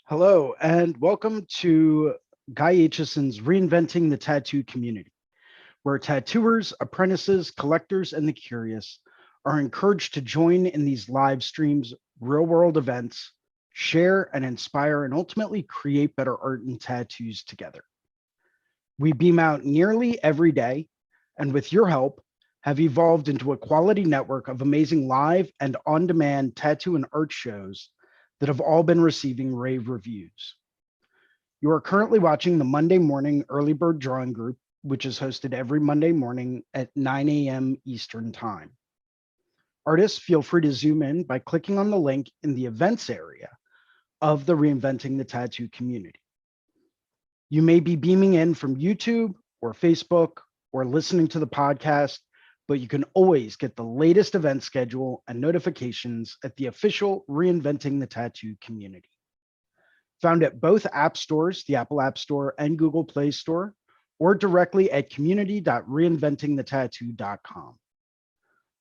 Hello, and welcome to Guy Aitchison's Reinventing the Tattoo Community, where tattooers, apprentices, collectors, and the curious are encouraged to join in these live streams, real world events, share and inspire, and ultimately create better art and tattoos together. We beam out nearly every day, and with your help, have evolved into a quality network of amazing live and on demand tattoo and art shows that have all been receiving rave reviews. You are currently watching the Monday morning early bird drawing group, which is hosted every Monday morning at 9 a.m. Eastern Time. Artists, feel free to zoom in by clicking on the link in the events area of the Reinventing the Tattoo community. You may be beaming in from YouTube or Facebook or listening to the podcast, but you can always get the latest event schedule and notifications at the official Reinventing the Tattoo community. Found at both app stores, the Apple App Store and Google Play Store, or directly at community.reinventingthetattoo.com.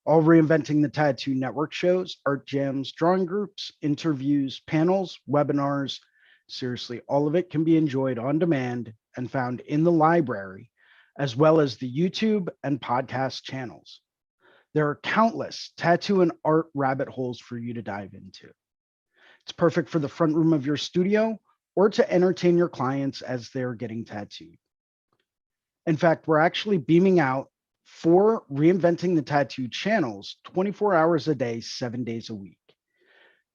All Reinventing the Tattoo network shows, art jams, drawing groups, interviews, panels, webinars, seriously, all of it can be enjoyed on demand and found in the library, as well as the YouTube and podcast channels. There are countless tattoo and art rabbit holes for you to dive into. It's perfect for the front room of your studio or to entertain your clients as they're getting tattooed. In fact, we're actually beaming out 4 Reinventing the Tattoo channels 24 hours a day, 7 days a week.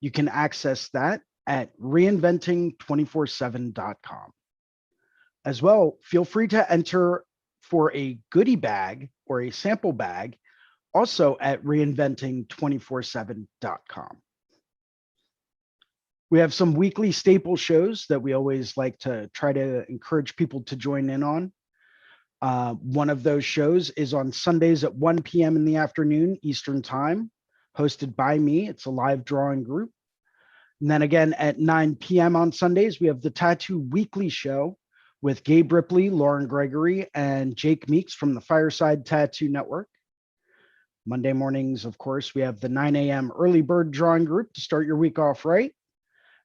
You can access that at reinventing247.com. As well, feel free to enter for a goodie bag or a sample bag also at reinventing247.com. We have some weekly staple shows that we always like to try to encourage people to join in on. One of those shows is on Sundays at 1 p.m. in the afternoon, Eastern Time, hosted by me. It's a live drawing group. And then again at 9 p.m. on Sundays, we have the Tattoo Weekly Show with Gabe Ripley, Lauren Gregory, and Jake Meeks from the Fireside Tattoo Network. Monday mornings, of course, we have the 9 a.m. early bird drawing group to start your week off right.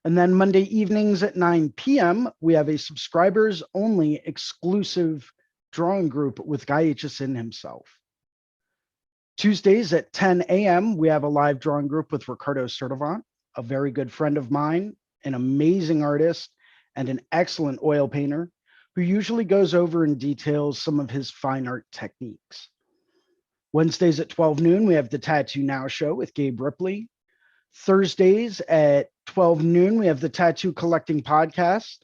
And then Monday evenings at 9 p.m., we have a subscribers only exclusive drawing group with Guy Aitchison himself. Tuesdays at 10 a.m., we have a live drawing group with Ricardo Sertivant, a very good friend of mine, an amazing artist, and an excellent oil painter who usually goes over and details some of his fine art techniques. Wednesdays at 12 noon, we have the Tattoo Now show with Gabe Ripley. Thursdays at 12 noon, we have the Tattoo Collecting podcast.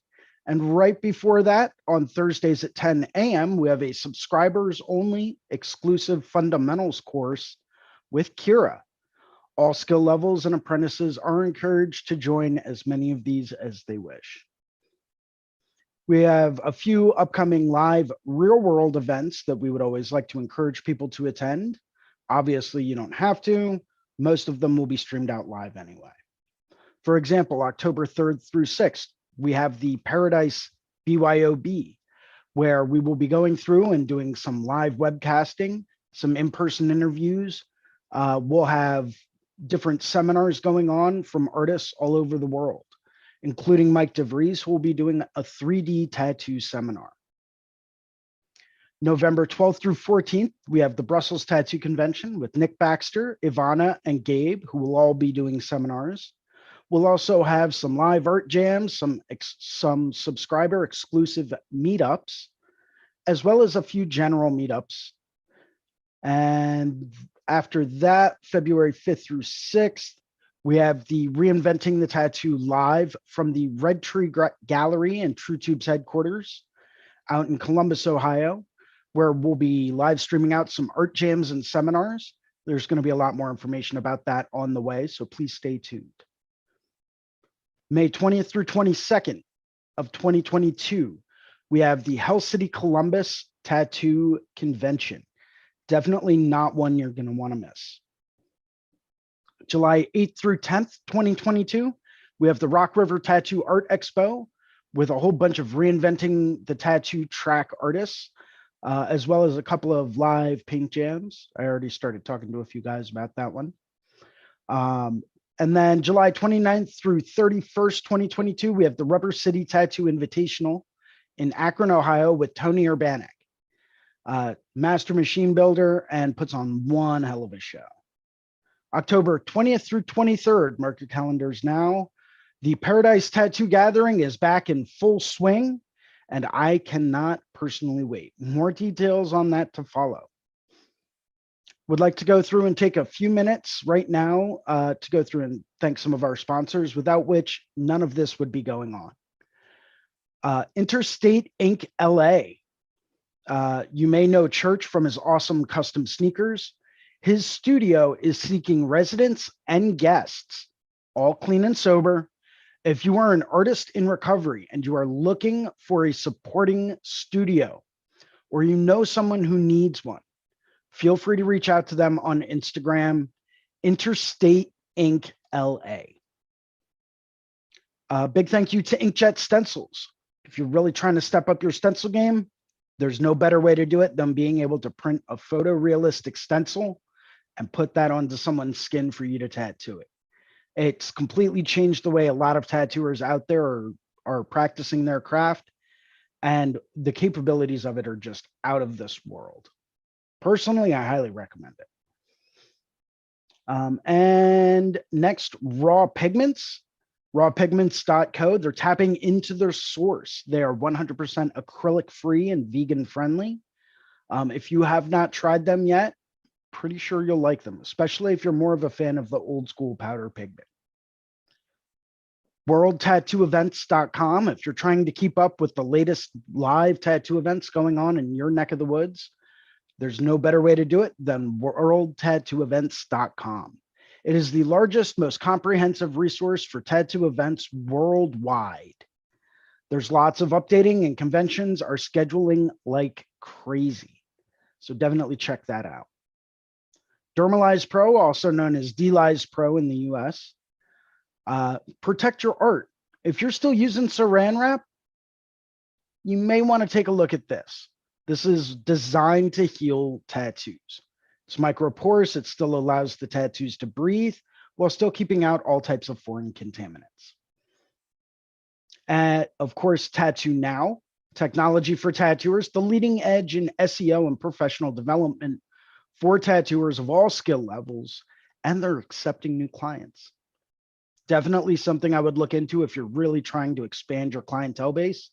And right before that, on Thursdays at 10 a.m., we have a subscribers only exclusive fundamentals course with Kira. All skill levels and apprentices are encouraged to join as many of these as they wish. We have a few upcoming live real world events that we would always like to encourage people to attend. Obviously, you don't have to. Most of them will be streamed out live anyway. For example, October 3rd through 6th, we have the Paradise BYOB, where we will be going through and doing some live webcasting, some in-person interviews. We'll have different seminars going on from artists all over the world, including Mike DeVries, who will be doing a 3D tattoo seminar. November 12th through 14th, we have the Brussels Tattoo Convention with Nick Baxter, Ivana, and Gabe, who will all be doing seminars. We'll also have some live art jams, some subscriber exclusive meetups, as well as a few general meetups. And after that, February 5th through 6th, we have the Reinventing the Tattoo live from the Red Tree Gallery and True Tube's headquarters out in Columbus, Ohio, where we'll be live streaming out some art jams and seminars. There's going to be a lot more information about that on the way, so please stay tuned. May 20th through 22nd of 2022, we have the Hell City Columbus Tattoo Convention. Definitely not one you're going to want to miss. July 8th through 10th, 2022, we have the Rock River Tattoo Art Expo with a whole bunch of Reinventing the Tattoo track artists, as well as a couple of live paint jams. I already started talking to a few guys about that one. And then July 29th through 31st, 2022, we have the Rubber City Tattoo Invitational in Akron, Ohio with Tony Urbanek, master machine builder, and puts on one hell of a show. October 20th through 23rd, mark your calendars now. The Paradise Tattoo Gathering is back in full swing, and I cannot personally wait. More details on that to follow. Would like to go through and take a few minutes right now to go through and thank some of our sponsors, without which none of this would be going on. Interstate Inc. LA. You may know Church from his awesome custom sneakers. His studio is seeking residents and guests, all clean and sober. If you are an artist in recovery and you are looking for a supporting studio, or you know someone who needs one, feel free to reach out to them on Instagram, Interstate Inc. LA. Big thank you to Inkjet Stencils. If you're really trying to step up your stencil game, there's no better way to do it than being able to print a photorealistic stencil and put that onto someone's skin for you to tattoo it. It's completely changed the way a lot of tattooers out there are practicing their craft, and the capabilities of it are just out of this world. Personally, I highly recommend it. And next, Raw Pigments. Rawpigments.co. They're tapping into their source. They are 100% acrylic free and vegan friendly. If you have not tried them yet, pretty sure you'll like them, especially if you're more of a fan of the old school powder pigment. WorldTattooEvents.com. If you're trying to keep up with the latest live tattoo events going on in your neck of the woods, there's no better way to do it than WorldTattooEvents.com. It is the largest, most comprehensive resource for tattoo events worldwide. There's lots of updating, and conventions are scheduling like crazy. So definitely check that out. Dermalize Pro, also known as Delize Pro in the US. Protect your art. If you're still using Saran wrap, you may want to take a look at this. This is designed to heal tattoos. It's microporous. It still allows the tattoos to breathe while still keeping out all types of foreign contaminants. Of course, Tattoo Now, technology for tattooers, the leading edge in SEO and professional development for tattooers of all skill levels, and they're accepting new clients. Definitely something I would look into if you're really trying to expand your clientele base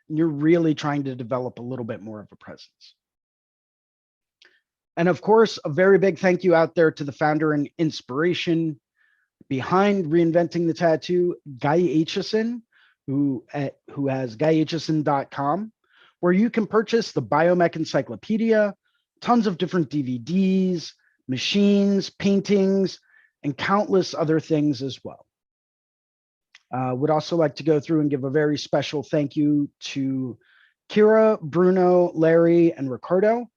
and you're really trying to develop a little bit more of a presence. And of course, a very big thank you out there to the founder and inspiration behind Reinventing the Tattoo, Guy Aitchison, who has guyaitchison.com, where you can purchase the Biomech Encyclopedia, tons of different DVDs, machines, paintings, and countless other things as well. Would also like to go through and give a very special thank you to Kira, Bruno, Larry, and Ricardo.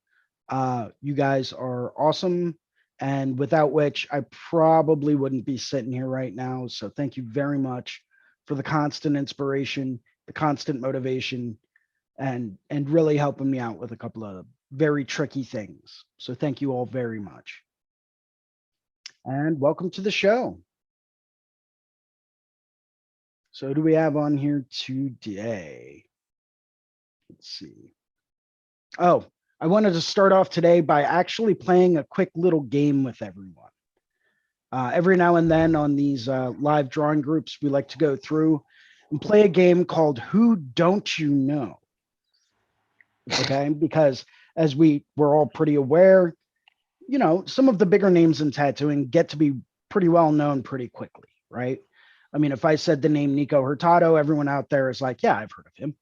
You guys are awesome, and without which I probably wouldn't be sitting here right now. So thank you very much for the constant inspiration, the constant motivation, and really helping me out with a couple of very tricky things. So thank you all very much. And welcome to the show. So who do we have on here today? Let's see. Oh, I wanted to start off today by actually playing a quick little game with everyone. Every now and then on these live drawing groups, we like to go through and play a game called Who Don't You Know? Okay, because as we're all pretty aware, you know, some of the bigger names in tattooing get to be pretty well known pretty quickly, right? I mean, if I said the name Nico Hurtado, everyone out there is like, yeah, I've heard of him,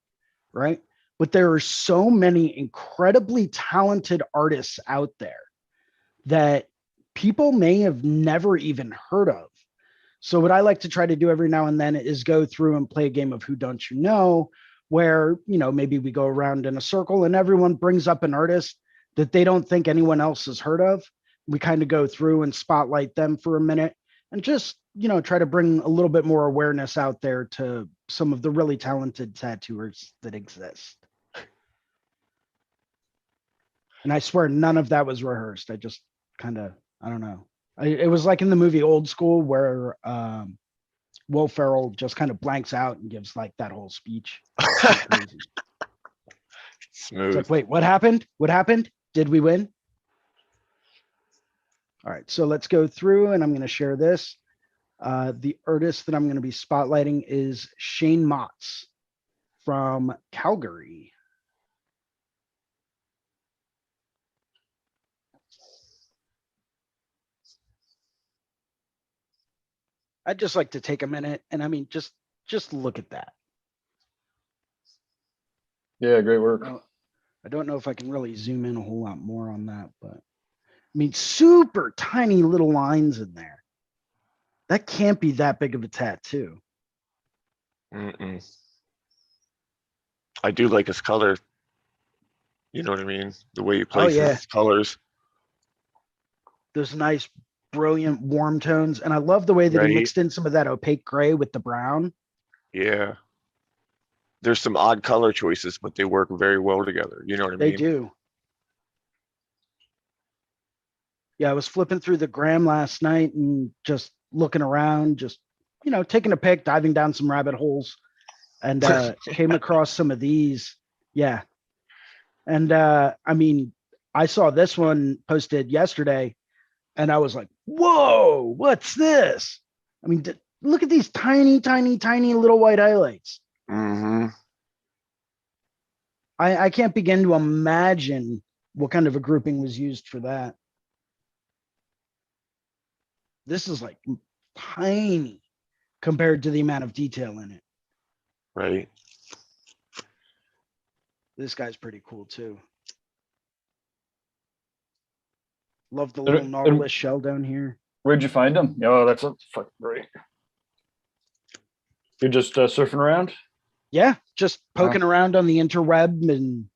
right? But there are so many incredibly talented artists out there that people may have never even heard of. So what I like to try to do every now and then is go through and play a game of Who Don't You Know, where, you know, maybe we go around in a circle and everyone brings up an artist that they don't think anyone else has heard of. We kind of go through and spotlight them for a minute and just, you know, try to bring a little bit more awareness out there to some of the really talented tattooers that exist. And I swear none of that was rehearsed. I just kind of, I don't know. It was like in the movie Old School where Will Ferrell just kind of blanks out and gives like that whole speech. It's pretty crazy. It's Smooth. like, wait, what happened? What happened? Did we win? All right, so let's go through and I'm going to share this. The artist that I'm going to be spotlighting is Shane Motts from Calgary. I'd just like to take a minute and I mean, just look at that. Yeah, great work. I don't know if I can really zoom in a whole lot more on that, but I mean, super tiny little lines in there. That can't be that big of a tattoo. I do like his color. You know what I mean? The way he places his colors. Those nice, brilliant, warm tones. And I love the way that he mixed in some of that opaque gray with the brown. Yeah. There's some odd color choices, but they work very well together. You know what I mean? They do. Yeah, I was flipping through the gram last night and just looking around, just, you know, taking a pic, diving down some rabbit holes, and came across some of these. Yeah. And I mean, I saw this one posted yesterday and I was like, whoa, what's this? I mean, look at these tiny, tiny, tiny little white highlights. I can't begin to imagine what kind of a grouping was used for that. This is like tiny compared to the amount of detail in it. Right. This guy's pretty cool too. Love the little Nautilus shell down here. Where'd you find him? Oh, that's fucking great. You're just surfing around? Yeah, just poking around on the interweb and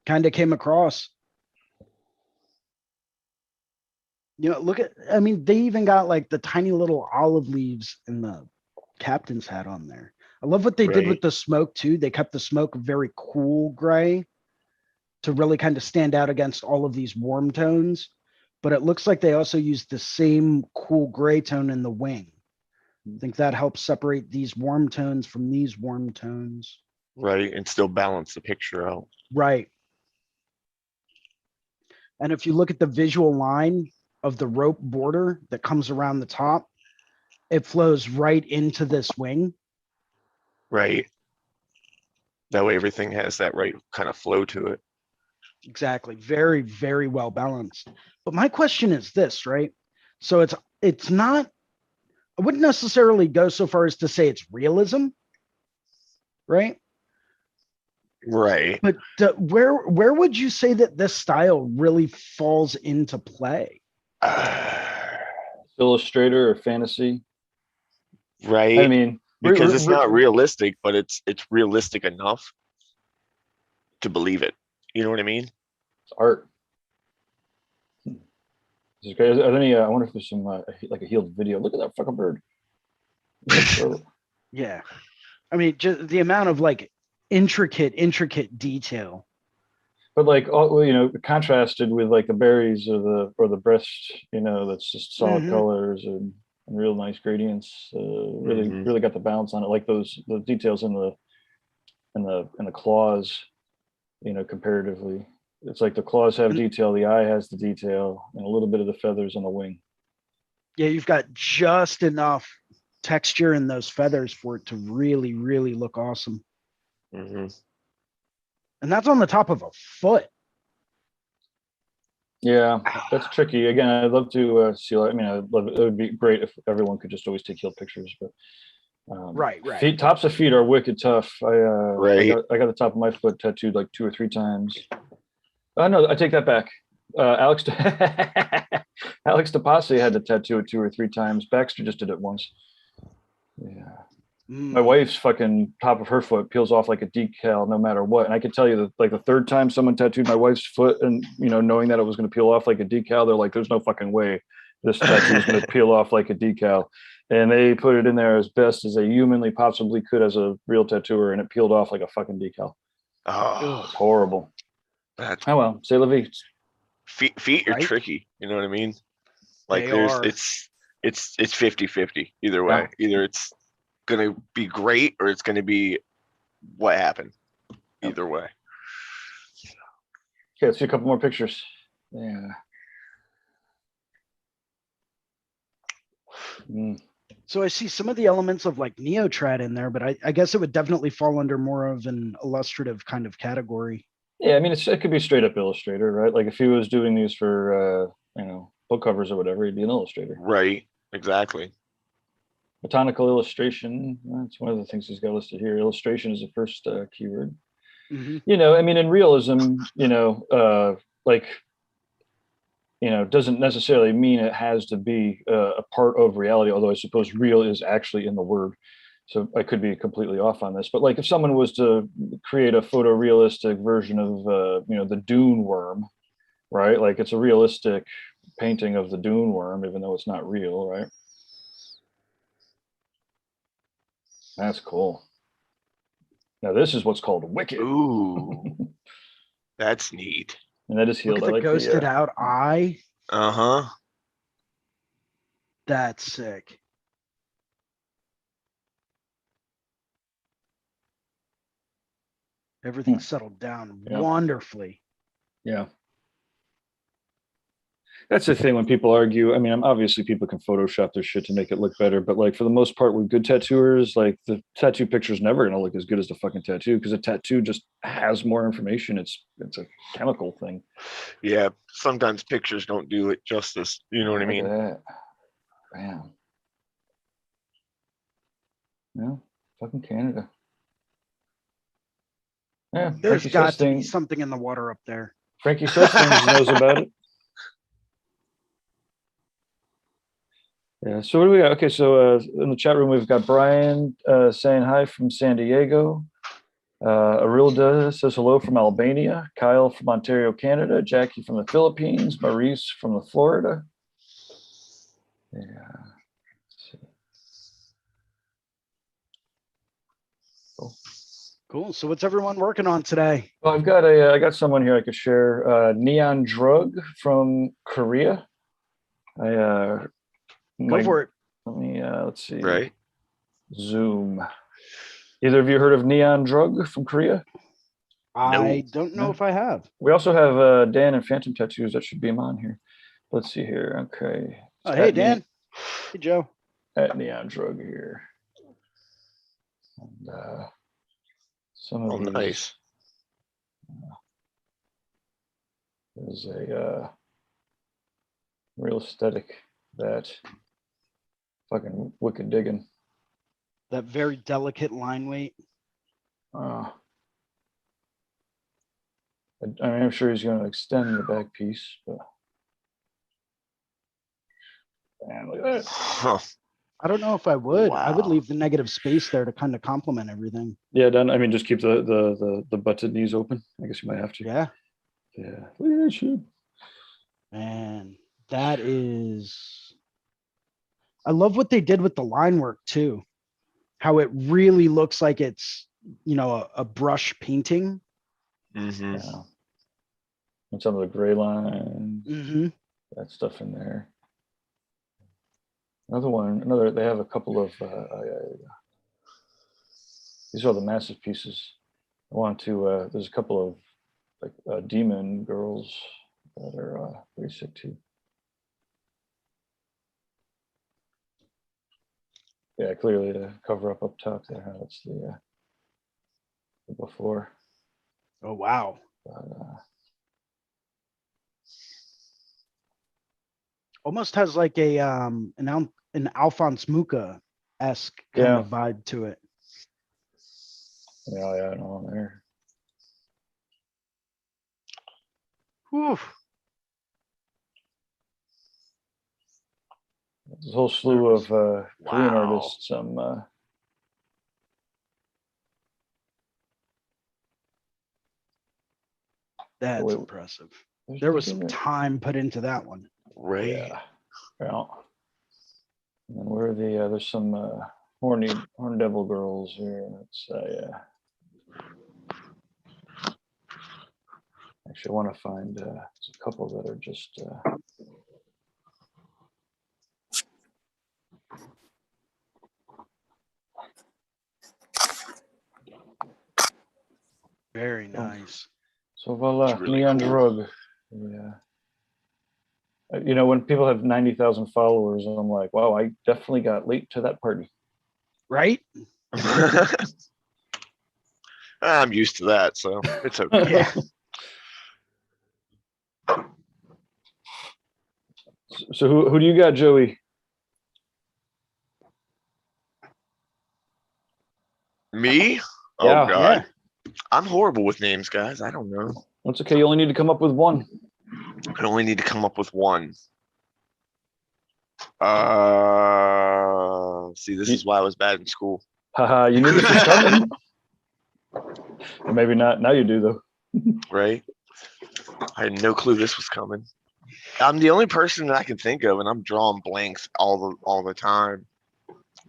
kind of came across. You know, look at, I mean, they even got like the tiny little olive leaves in the captain's hat on there. I love what they did with the smoke too. They kept the smoke very cool gray to really kind of stand out against all of these warm tones. But it looks like they also used the same cool gray tone in the wing. I think that helps separate these warm tones from these warm tones. Right, and still balance the picture out. Right. And if you look at the visual line of the rope border that comes around the top, it flows right into this wing. Right. That way everything has that right kind of flow to it. Exactly. Very, very well balanced. But my question is this, right? So it's not, I wouldn't necessarily go so far as to say it's realism, right? Right. But where would you say that this style really falls into play? Illustrator or fantasy? Right. I mean, because it's not realistic, but it's realistic enough to believe it. You know what I mean? It's art. Are there any? I wonder if there's some like a healed video. Look at that fucking bird. Yeah, I mean, just the amount of like intricate detail. But like, all, you know, contrasted with like the berries or the breast, you know, that's just solid colors and real nice gradients. Really got the balance on it. Like the details in the claws, you know, comparatively. It's like the claws have detail, the eye has the detail, and a little bit of the feathers on the wing. Yeah, you've got just enough texture in those feathers for it to really, really look awesome. And that's on the top of a foot. Yeah, that's tricky. Again, I'd love to see. I mean, it would be great if everyone could just always take healed pictures, but right. Tops of feet are wicked tough. I got the top of my foot tattooed like 2 or 3 times. No, I take that back. Alex DePasse had to tattoo it 2 or 3 times. Baxter just did it once. Yeah. My wife's fucking top of her foot peels off like a decal no matter what. And I can tell you that like the 3rd time someone tattooed my wife's foot and, you know, knowing that it was going to peel off like a decal, they're like, there's no fucking way this tattoo is going to peel off like a decal. And they put it in there as best as they humanly possibly could as a real tattooer, and it peeled off like a fucking decal. Oh, it's horrible. Oh well, c'est la vie. Feet are tricky. You know what I mean? Like They there's are. it's 50-50 either way. Yeah. Either it's gonna be great or it's gonna be what happened. Either way. Okay, let's see a couple more pictures. Yeah. So I see some of the elements of like neo-trad in there, but I guess it would definitely fall under more of an illustrative kind of category. Yeah, I mean, it could be straight up illustrator, right? Like if he was doing these for, book covers or whatever, he'd be an illustrator. Right. Exactly. Botanical illustration. That's one of the things he's got listed here. Illustration is the first keyword. Mm-hmm. I mean, in realism, doesn't necessarily mean it has to be a part of reality, although I suppose real is actually in the word. So I could be completely off on this, but like if someone was to create a photorealistic version of, the dune worm, right? Like it's a realistic painting of the dune worm, even though it's not real, right? That's cool. Now this is what's called wicked. Ooh. That's neat. And that is healed. Look at the ghosted out eye. Uh-huh. That's sick. Everything settled down wonderfully. Yeah. That's the thing when people argue. I mean, obviously people can Photoshop their shit to make it look better, but like for the most part with good tattooers, like the tattoo picture is never going to look as good as the fucking tattoo because a tattoo just has more information. It's a chemical thing. Yeah. Sometimes pictures don't do it justice. You know what I mean? That. Bam. Yeah. Fucking Canada. Yeah. There's got to be something in the water up there. Frankie says things knows about it. Yeah. So what do we got? Okay. So in the chat room, we've got Brian saying hi from San Diego. Arilda says hello from Albania. Kyle from Ontario, Canada. Jackie from the Philippines. Maurice from the Florida. Yeah. Cool. So what's everyone working on today? Well, I got someone here I could share. Neon Drug from Korea. Go for it. Let me let's see. Right. Zoom. Either of you heard of Neon Drug from Korea? I don't know if I have. We also have Dan and Phantom Tattoos that should be him on here. Let's see here. Okay. Oh, hey Dan. Hey Joe. At Neon Drug here. And some of these, nice. There's a real aesthetic that fucking wicked digging. That very delicate line weight. I mean, I'm sure he's going to extend the back piece, but man, look at that. Huh. I don't know if I would. Wow. I would leave the negative space there to kind of complement everything. Yeah, done. I mean, just keep the butted knees open. I guess you might have to. Yeah. Yeah. Look at that shit. Man, that is. I love what they did with the line work too. How it really looks like it's, a brush painting. Mm-hmm. Yeah. And some of the gray lines. Mm-hmm. That stuff in there. They have a couple of, these are the massive pieces. There's a couple of like demon girls that are pretty sick too. Yeah, clearly the cover up top there. That's the before. Oh, wow. But, almost has like a an Alphonse Mucha-esque kind of vibe to it. Yeah, no, there. Whew. There's a whole slew of Korean artists. That's impressive. There was some time put into that one. Right. Yeah. And then where are there's some horn devil girls here. That's Actually, I want to find there's a couple that are just Very nice. So voila, really me on cool. drug. Yeah. You know, when people have 90,000 followers, I'm like, wow, I definitely got late to that party. Right? I'm used to that, so it's okay. Yeah. So who do you got, Joey? Me? Oh Yeah. God, I'm horrible with names, guys. I don't know. That's okay. You only need to come up with one. I only need to come up with one. See, this is why I was bad in school. Haha, you knew this was coming. Or maybe not. Now you do, though. Right? I had no clue this was coming. I'm the only person that I can think of, and I'm drawing blanks all the time.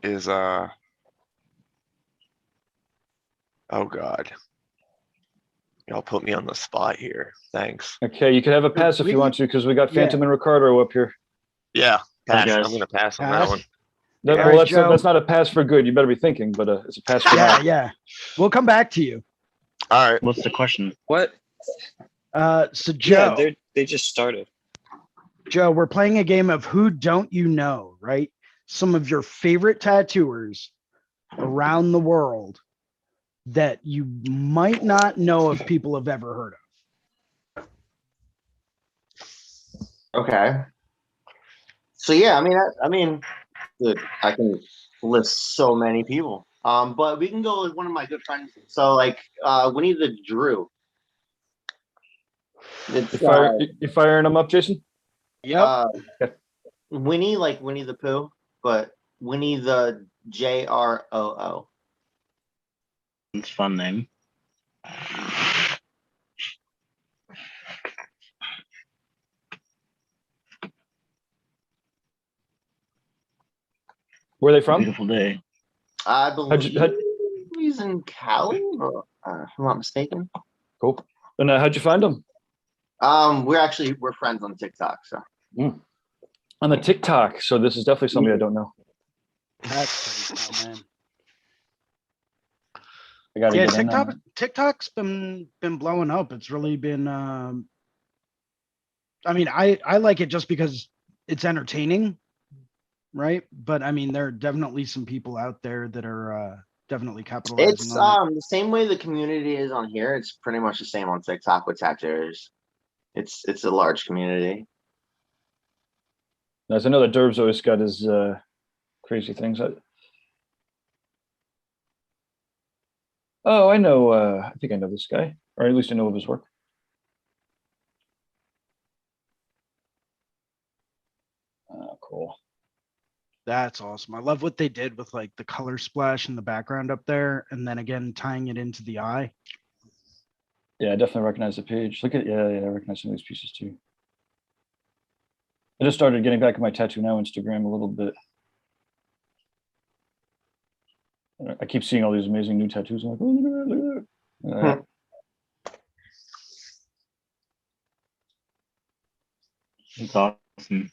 Is oh God, y'all put me on the spot here. Thanks. Okay, you can have a pass if you want to, because we got Phantom and Ricardo up here. Yeah, pass. guys. I'm gonna pass on that one. Well, that's not a pass for good. You better be thinking, but it's a pass for now. Yeah. We'll come back to you. All right. What's the question? What? So Joe, Yeah, they just started. Joe, we're playing a game of who don't you know, right? Some of your favorite tattooers around the world that you might not know if people have ever heard of. Okay. So yeah, I mean, look, I can list so many people. But we can go with one of my good friends. So like, Winnie the Drew. You firing them up, Jason? Yep. Winnie, like Winnie the Pooh, but Winnie the JROO. It's a fun name. Where are they from? Beautiful day. I believe he's in Cali, or, if I'm not mistaken. Cool. And how'd you find them? We're friends on TikTok. So on the TikTok. So this is definitely somebody I don't know. That's crazy, man. I gotta get TikTok's been blowing up. It's really been. I mean, I like it just because it's entertaining, right? But I mean, there are definitely some people out there that are definitely capitalizing. It's the same way the community is on here. It's pretty much the same on TikTok with tattooers. It's a large community. As I know that Derb's always got his crazy things. Oh, I know. I think I know this guy, or at least I know of his work. Cool. That's awesome. I love what they did with like the color splash in the background up there, and then again tying it into the eye. Yeah, I definitely recognize the page. Look at I recognize some of these pieces too. I just started getting back on my Tattoo Now Instagram a little bit. I keep seeing all these amazing new tattoos. I'm like, oh, look at that. It's awesome.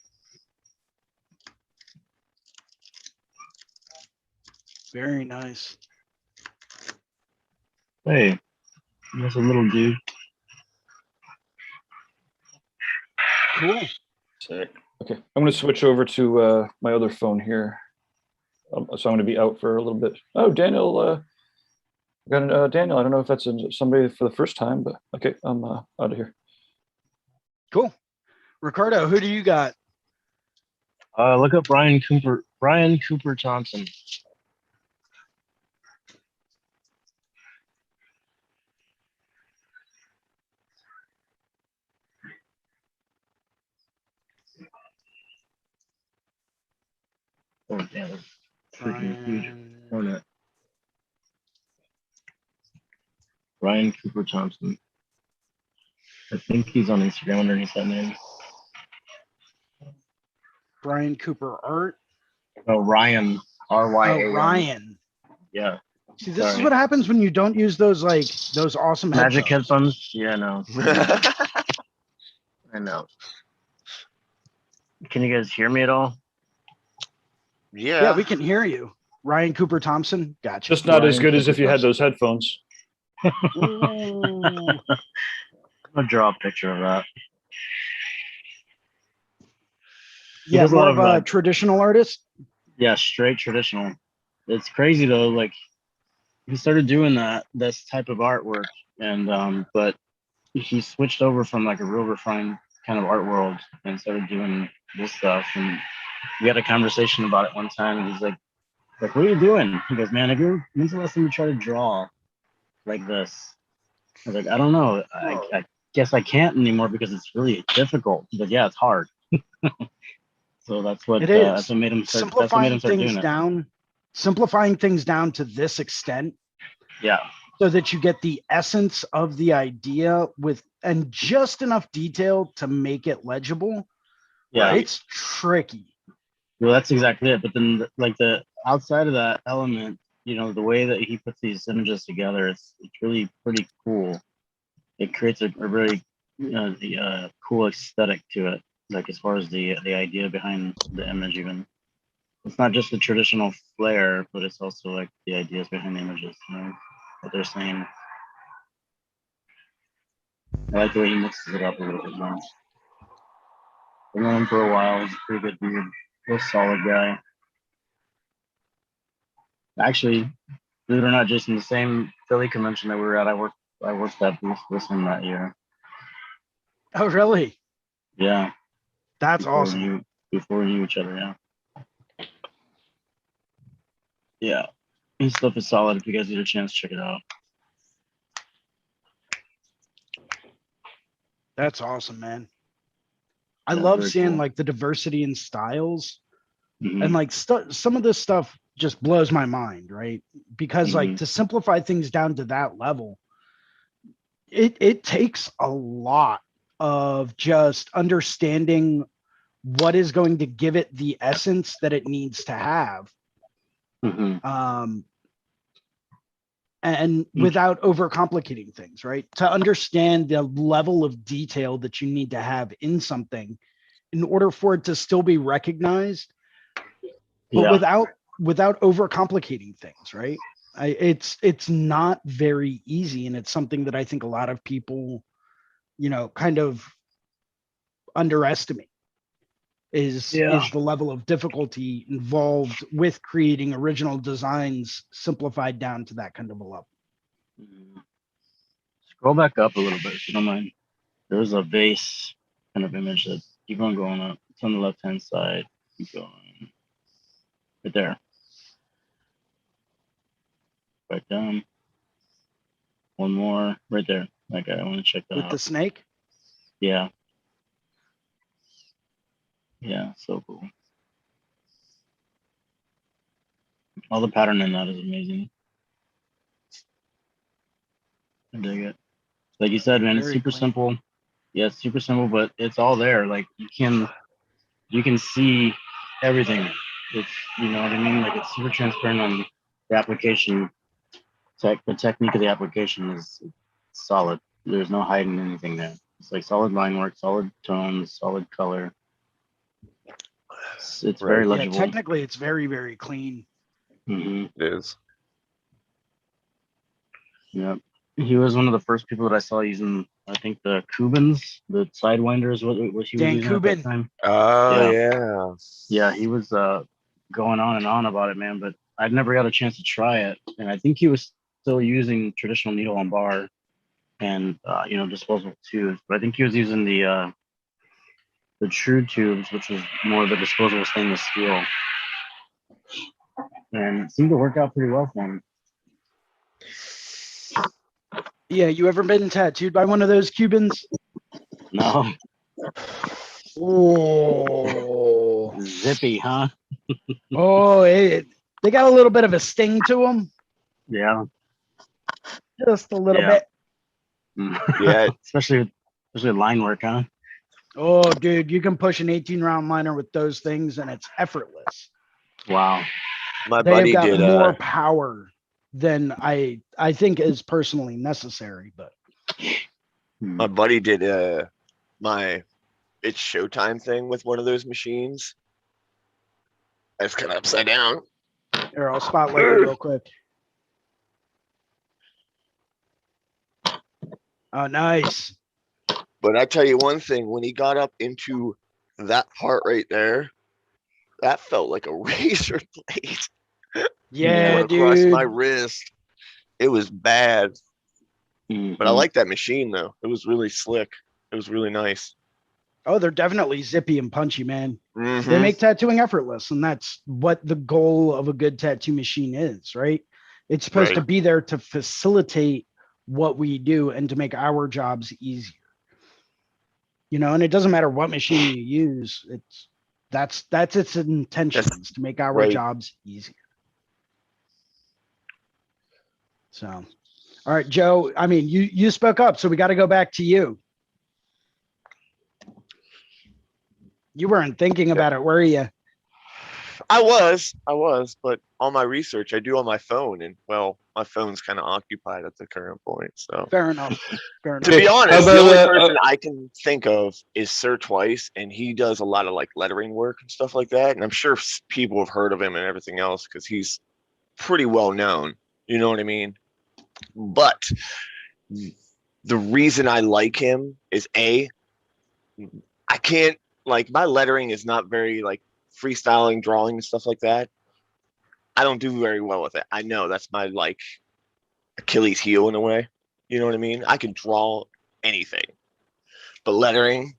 Very nice. Hey, that's a little dude. Cool. Sick. Okay, I'm going to switch over to my other phone here. So I'm going to be out for a little bit. Oh, Daniel. Daniel, I don't know if that's somebody for the first time, but okay, I'm out of here. Cool. Ricardo, who do you got? Look up Brian Cooper Thompson. Oh damn! Freaking huge hornet. Brian Cooper Thompson. I think he's on Instagram underneath that name. Brian Cooper Art. Oh, Ryan. R-Y-A-N. Oh, Ryan. Yeah. See, this is what happens when you don't use those awesome magic headphones. Yeah, no. I know. Can you guys hear me at all? Yeah, we can hear you. Ryan Cooper Thompson. Gotcha. Just not as good as if you had those headphones. Ooh. I'll draw a picture of that. Yeah, does a more lot of of, a traditional artist. Yeah, straight traditional. It's crazy though. Like he started doing this type of artwork, and but he switched over from like a real refined kind of art world and started doing this stuff. And we had a conversation about it one time, and he's like, what are you doing? He goes, man, when's the last time you tried to draw like this? I was like, I don't know. I guess I can't anymore because it's really difficult. He's like, yeah, it's hard. So that's what It is. that's what made him start. That's what made him start doing it. Simplifying things down to this extent, Yeah. so that you get the essence of the idea and just enough detail to make it legible. Yeah. It's tricky. Well, that's exactly it. But then, like the outside of that element, the way that he puts these images together, it's really pretty cool. It creates a very cool aesthetic to it. Like as far as the idea behind the image, even it's not just the traditional flair, but it's also like the ideas behind the images. What they're saying. I like the way he mixes it up a little bit more. I've known him for a while. He's a pretty good dude, real solid guy. Actually, believe it or not, Jason, the same Philly convention that we were at, I worked that booth with him that year. Oh, really? Yeah. That's awesome. Before we knew each other, yeah. Yeah. His stuff is solid. If you guys get a chance, check it out. That's awesome, man. I love seeing cool. like the diversity in styles, Mm-hmm. and like some of this stuff just blows my mind, right? Because like to simplify things down to that level, it takes a lot of just understanding what is going to give it the essence that it needs to have. And without overcomplicating things, right? To understand the level of detail that you need to have in something in order for it to still be recognized, but without overcomplicating things, right? It's not very easy, and it's something that I think a lot of people, kind of underestimate is the level of difficulty involved with creating original designs simplified down to that kind of a level. Scroll back up a little bit if you don't mind. There's a vase kind of image that keep on going up. It's on the left hand side. Keep going. Right there. Right down. One more. Right there. Okay, I want to check that out. With the snake? Yeah. Yeah, so cool. All the pattern in that is amazing. I dig it. Like you said, man, it's super simple. Yeah, it's super simple, but it's all there. Like you can see everything. It's, you know what I mean? Like it's super transparent on the application. The technique of the application is solid. There's no hiding anything there. It's like solid line work, solid tones, solid color. It's very legible. Yeah, technically, it's very, very clean. It is. Yeah. He was one of the first people that I saw using, I think, the Cubans, the Sidewinders, what he was Dan using Cuban. at that time. Oh, yeah. Yeah, he was going on and on about it, man, but I'd never got a chance to try it. And I think he was still using traditional needle on bar and, disposable tubes. But I think he was using the true tubes, which was more of the disposable stainless steel. And it seemed to work out pretty well for him. Yeah, you ever been tattooed by one of those Cubans? No. Oh, zippy, huh? Oh, they got a little bit of a sting to them. Yeah. Just a little bit. Yeah. especially line work, huh? Oh, dude, you can push an 18-round liner with those things, and it's effortless. Wow. My They've buddy got did more power than I think is personally necessary. But my buddy did my It's Showtime thing with one of those machines. It's kind of upside down. Here, I'll spotlight it real quick. Oh, nice. But I tell you one thing, when he got up into that part right there, that felt like a razor blade. Yeah, Went across dude. my wrist. It was bad. But I like that machine though. It was really slick. It was really nice. Oh, they're definitely zippy and punchy, man. They Mhm. make tattooing effortless, and that's what the goal of a good tattoo machine is, right? It's supposed to Right. be there to facilitate what we do and to make our jobs easier. You know, and it doesn't matter what machine you use. That's its intentions, to make our right. jobs easier. So, all right, Joe. I mean, you spoke up, so we got to go back to you. You weren't thinking about it, were you? I was, but all my research I do on my phone, and well, my phone's kind of occupied at the current point. So Fair enough. Fair to enough. be How honest, the about, only person I can think of is Sir Twice, and he does a lot of like lettering work and stuff like that. And I'm sure people have heard of him and everything else because he's pretty well known. You know what I mean? But the reason I like him is I can't, like, my lettering is not very like freestyling, drawing and stuff like that. I don't do very well with it. I know that's my like Achilles heel in a way. You know what I mean? I can draw anything, but lettering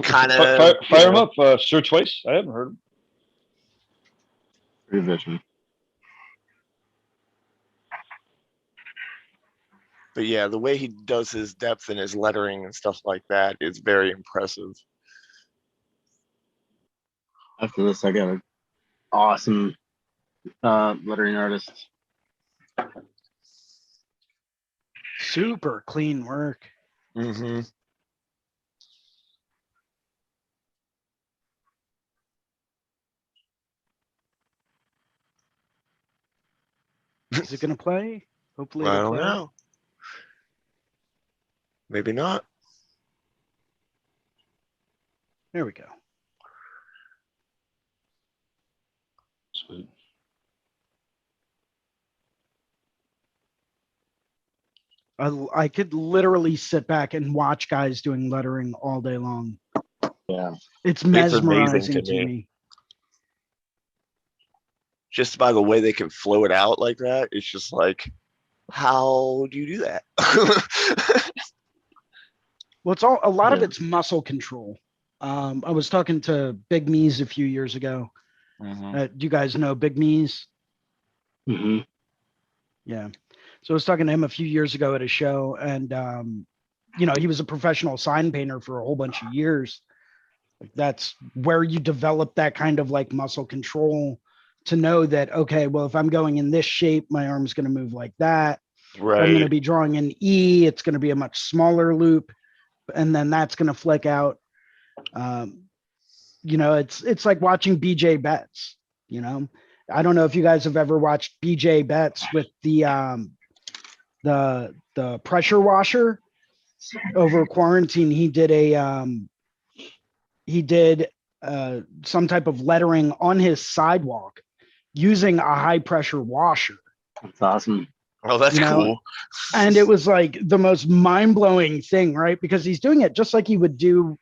kind of fire him up, Sir Twice. I haven't heard him. Revision. But yeah, the way he does his depth and his lettering and stuff like that is very impressive. After this, I got an awesome lettering artist. Super clean work. Mm-hmm. Is it gonna play? Hopefully I it'll don't play. know. Maybe not. There we go. Sweet. I could literally sit back and watch guys doing lettering all day long. Yeah. It's It's amazing mesmerizing to to me. me. Just by the way they can flow it out like that, it's just like, how do you do that? Well, it's all a lot of Yeah. it's muscle control. I was talking to Big Me's a few years ago. Do you guys know Big Me's? Mm-hmm. Yeah. So I was talking to him a few years ago at a show, and you know, he was a professional sign painter for a whole bunch of years. Like, that's where you develop that kind of like muscle control to know that, okay, well, if I'm going in this shape, my arm's going to move like that. If I'm going to Right. be drawing an E, it's going to be a much smaller loop, and then that's going to flick out. You know, it's like watching BJ Betts. You know, I don't know if you guys have ever watched BJ Betts with the pressure washer. Over quarantine, he did some type of lettering on his sidewalk using a high pressure washer. That's awesome. Oh, that's You know, cool. And it was like the most mind-blowing thing, right? Because he's doing it just like he would do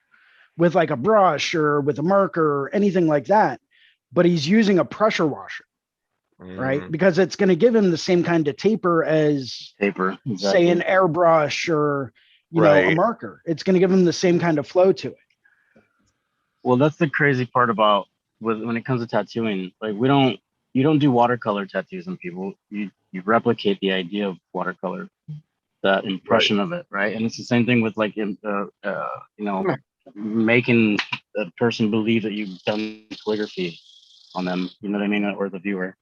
with like a brush or with a marker or anything like that, but he's using a pressure washer, right? Because it's going to give him the same kind of taper as Paper. say an airbrush or you know, a Right. marker. It's going to give him the same kind of flow to it. Well, that's the crazy part about when it comes to tattooing. Like you don't do watercolor tattoos on people. You replicate the idea of watercolor, that impression of it, right? And it's the same thing with like you know, making a person believe that you've done calligraphy on them. You know what I mean, or the viewer.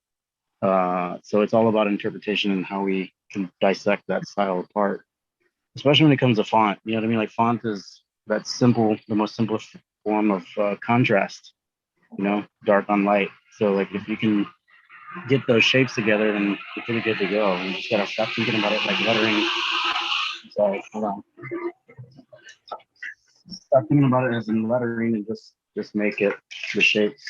So it's all about interpretation and how we can dissect that style apart, especially when it comes to font. You know what I mean? Like font is that simple, the most simplest form of contrast. You know, dark on light. So like if you can get those shapes together, then you're pretty good to go. You just gotta stop thinking about it like lettering. Sorry, hold on. Stop thinking about it as in lettering and just make it the shapes.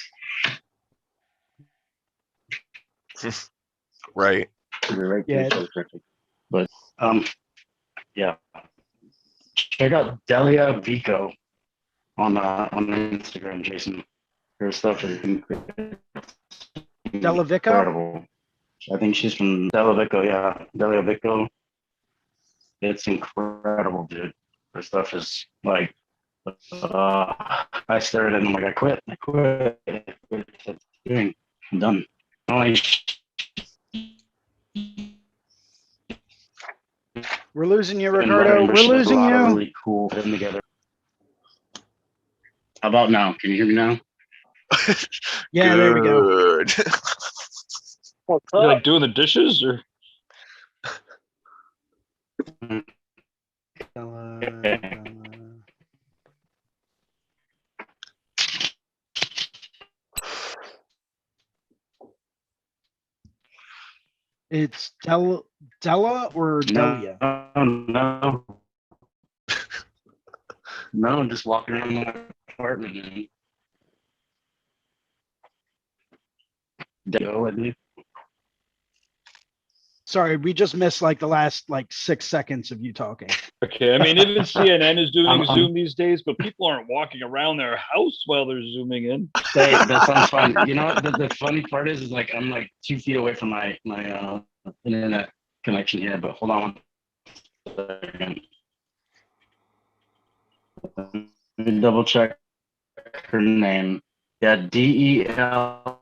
Right. Right. Yeah. Perfect. But Yeah. Check out Delia Vico on Instagram, Jason. Her stuff is Delavico? incredible. I think she's from Delia Vico, yeah. Delia Vico. It's incredible, dude. Her stuff is like, I started and I'm like, I quit. I'm done. Only We're losing you, been Ricardo. lettering, but We're she does a losing lot of you. really cool putting together. How about now? Can you hear me now? Yeah, there we go. Good. You're like doing the dishes or? It's Della or Delia? No. No, I'm just walking around my apartment. And go, I believe. Sorry, we just missed like the last like 6 seconds of you talking. Okay, I mean, even CNN is doing I'm- Zoom these days, but people aren't walking around their house while they're zooming in. Hey, that sounds fun. You know what? The funny part is like I'm like 2 feet away from my internet connection here. But hold on 1 second. Let me double check her name. Yeah, Deliavico.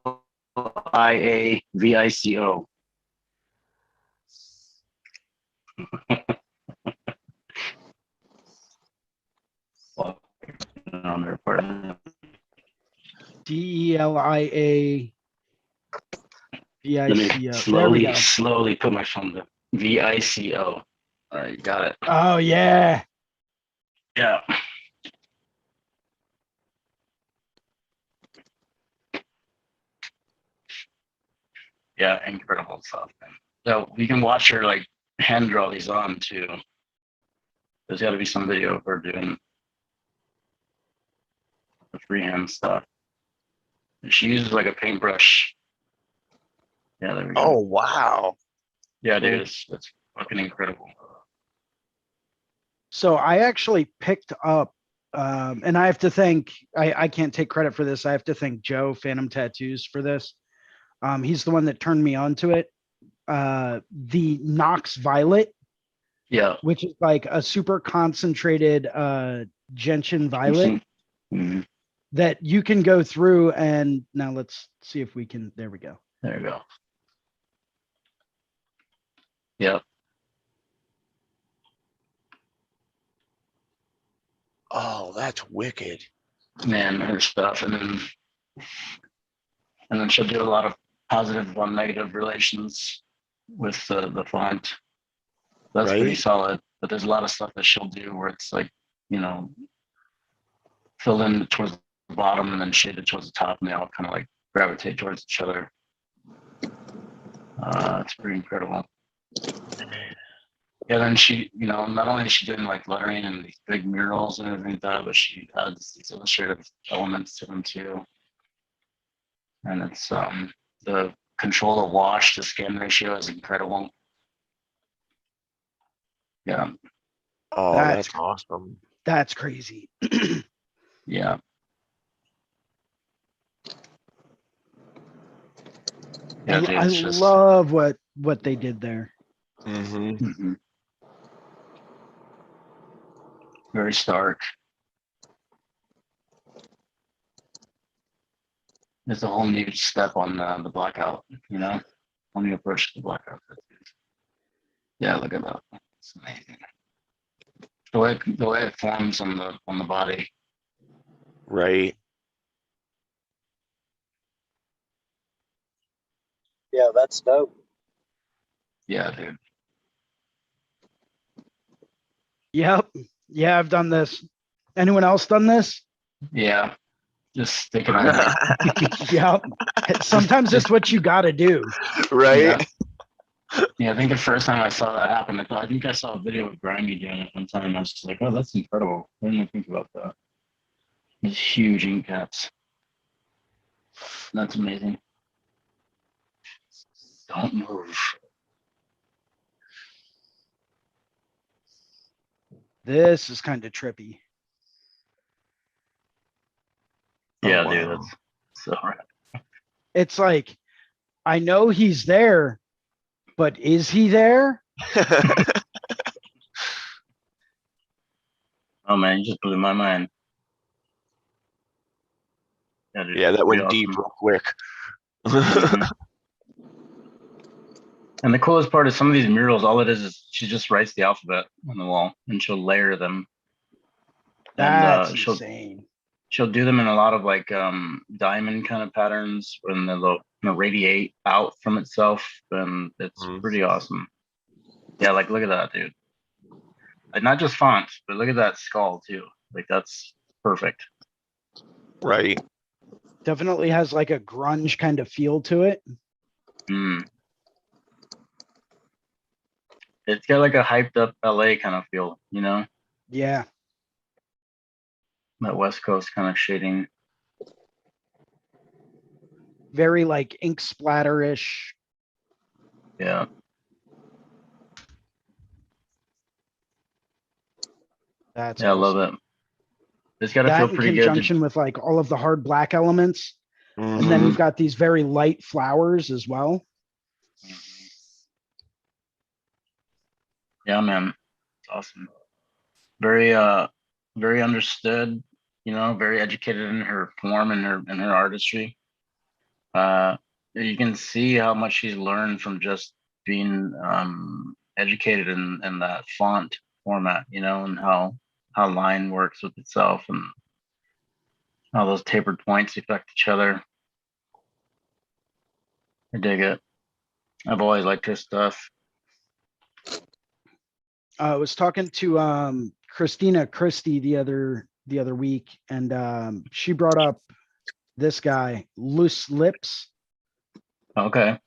On her apartment. Delia Let me Vico. There we go. slowly put my phone down. Vico. All right, got it. Oh yeah. Yeah. Yeah, incredible stuff, man. So you can watch her like hand draw these on too. There's got to be some video of her doing the freehand stuff. And she uses like a paintbrush. Yeah, there we go. Oh wow. Yeah, dude, it's fucking incredible. So I actually picked up, and I have to thank, I can't take credit for this. I have to thank Joe Phantom Tattoos for this. He's the one that turned me on to it. The Nox Violet, Yeah. which is like a super concentrated gentian violet Mhm. that you can go through. And now let's see if we can, there we go. There you go. Yep. Oh, that's wicked. Man, her stuff, and then she'll do a lot of positive on negative relations with the font. That's pretty Right? solid. But there's a lot of stuff that she'll do where it's like, you know, filled in towards the bottom and then shaded towards the top, and they all kind of like gravitate towards each other. It's pretty incredible. Yeah, then she, you know, not only is she doing like lettering and these big murals and everything like that, but she adds these illustrative elements to them too. And it's the control of wash to scan ratio is incredible. Yeah. Oh, That's- that's awesome. That's crazy. Yeah. Yeah, dude, I it's just love what they did there. Mm-hmm. very stark. It's a whole new step on the blackout, you know, whole new approach to the blackout. Yeah, look at that. It's amazing. The way it forms on the body. Right. Yeah, that's dope. Yeah, dude. Yep. Yeah, I've done this. Anyone else done this? Yeah. Just stick it on there. Yep. Sometimes it's what you got to do. Right. Yeah. Yeah, I think the first time I saw that happen, I think I saw a video of Grimy doing it one time. And I was just like, oh, that's incredible. I didn't even think about that. These huge ink caps. That's amazing. Don't move. This is kind of trippy. Yeah, Oh, dude, wow. that's so right. It's like, I know he's there, but is he there? Oh man, you just blew my mind. Yeah, dude, Yeah, that pretty went deep awesome. real quick. Mhm. And the coolest part is some of these murals, all it is she just writes the alphabet on the wall and she'll layer them. And That's insane. she'll do them in a lot of like diamond kind of patterns when they'll radiate out from itself, and it's Mhm. pretty awesome. Yeah, like look at that, dude. Like not just font, but look at that skull too. Like that's perfect. Right. Definitely has like a grunge kind of feel to it. Mm. It's got like a hyped up LA kind of feel, you know, Yeah. that West Coast kind of shading. Very like ink splatter-ish. Yeah. That's Yeah, I love awesome. it. It's got to That feel in pretty good to, conjunction with like all of the hard black elements. And then Mhm. you've got these very light flowers as well. yeah, man. It's awesome. Very understood, you know, very educated in her form and her artistry. You can see how much she's learned from just being educated in that font format, you know, and how line works with itself and how those tapered points affect each other. I dig it. I've always liked her stuff. I was talking to Christina Christie the other week, and she brought up this guy, Loose Lips, Okay.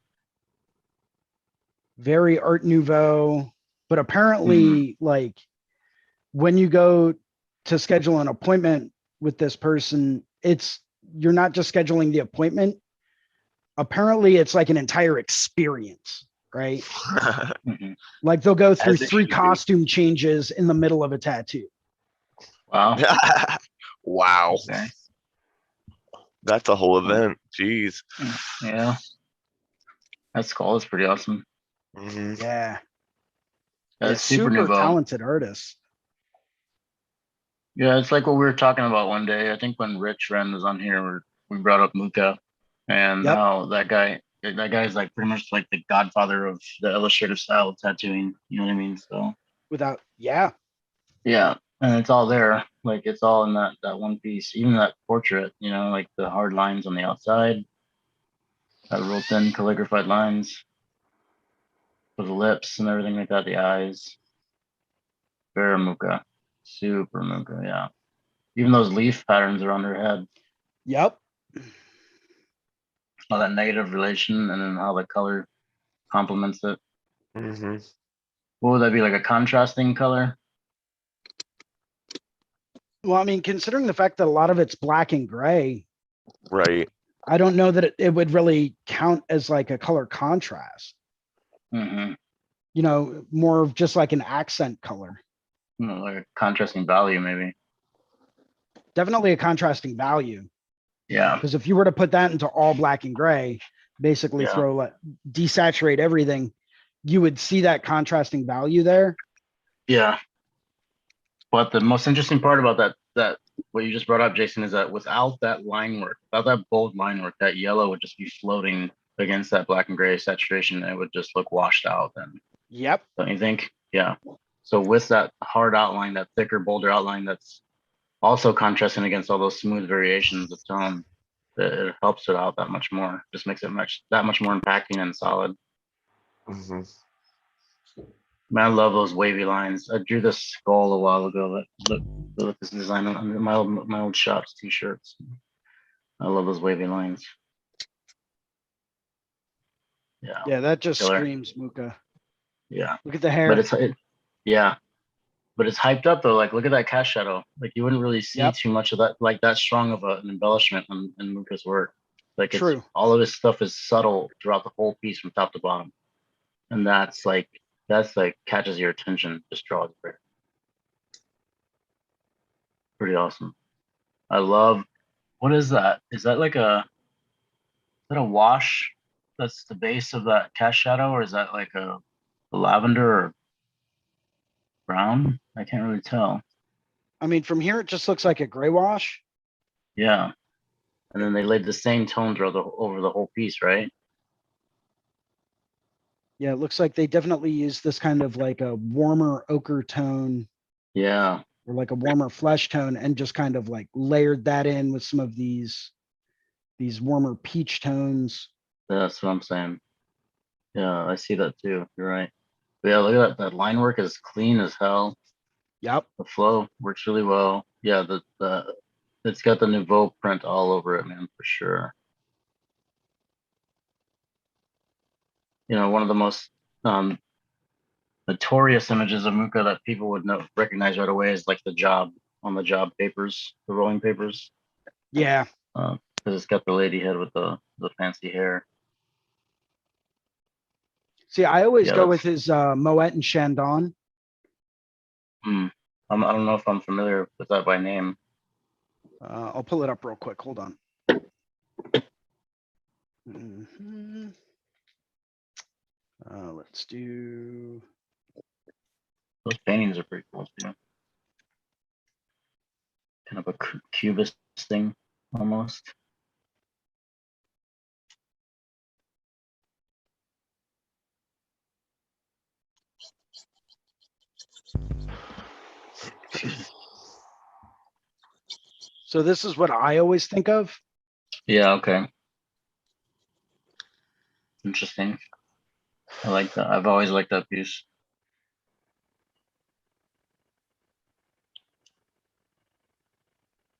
very Art Nouveau, but apparently like when you go to schedule an appointment with this person, you're not just scheduling the appointment. Apparently it's like an entire experience, right? Mhm. Like they'll go through As it 3 should be. costume changes in the middle of a tattoo. Wow. Wow. Okay. That's a whole event. Jeez. Yeah. That skull is pretty awesome. Mhm. Yeah. That's super Super nouveau. talented artist. Yeah, it's like what we were talking about one day. I think when Rich Ren was on here, we brought up Muka and Yep. how that guy's like pretty much like the godfather of the illustrative style of tattooing. You know what I mean? So Yeah. yeah, and it's all there. Like it's all in that one piece. Even that portrait, you know, like the hard lines on the outside, that real thin calligraphied lines for the lips and everything like that, the eyes. Very Muka, super Muka. Yeah, even those leaf patterns around her head. Yep. How that negative relation and then how the color complements it. Mhm. What would that be, like a contrasting color? Well, I mean, considering the fact that a lot of it's black and gray, Right. I don't know that it would really count as like a color contrast. Mm-hmm. You know, more of just like an accent color. Like a contrasting value, maybe. Definitely a contrasting value. Yeah. Because if you were to put that into all black and gray, basically Yeah. desaturate everything, you would see that contrasting value there. Yeah. But the most interesting part about that what you just brought up, Jason, is that without that line work, without that bold line work, that yellow would just be floating against that black and gray saturation, and it would just look washed out then. Yep. Don't you think? Yeah. So with that hard outline, that thicker, bolder outline that's also contrasting against all those smooth variations of tone, it helps it out that much more. Just makes it that much more impacting and solid. Mhm. Man, I love those wavy lines. I drew this skull a while ago. Look this design on my old shops t-shirts. I love those wavy lines. Yeah, Yeah, that just killer. screams Muka. Yeah, Look at the but hair. yeah, but it's hyped up though. Like look at that cast shadow. Like you wouldn't really see Yep. too much of that, like that strong of an embellishment in Muka's work. Like it's True. all of his stuff is subtle throughout the whole piece from top to bottom, and that's like catches your attention, just draws it. pretty awesome. I love. What is that? Is that like a? Is that a wash? That's the base of that cast shadow, or is that like a lavender or brown? I can't really tell. I mean, from here, it just looks like a gray wash. Yeah. And then they laid the same tone over the whole piece, right? Yeah, it looks like they definitely use this kind of like a warmer ochre tone Yeah. or like a warmer flesh tone and just kind of like layered that in with some of these warmer peach tones. That's what I'm saying. Yeah, I see that too. You're right. But yeah, look at that. That line work is clean as hell. Yep. The flow works really well. Yeah, the it's got the Nouveau print all over it, man, for sure. You know, one of the most notorious images of Muka that people would recognize right away is like the job on the job papers, the rolling papers. Yeah. Because it's got the lady head with the fancy hair. See, I always Yeah, go with his Moet and Chandon. I don't know if I'm familiar with that by name. I'll pull it up real quick. Hold on. Mhm. Let's do. Those paintings are pretty cool too. Kind of a cubist thing almost. So this is what I always think of. Yeah, okay. Interesting. I like that. I've always liked that piece.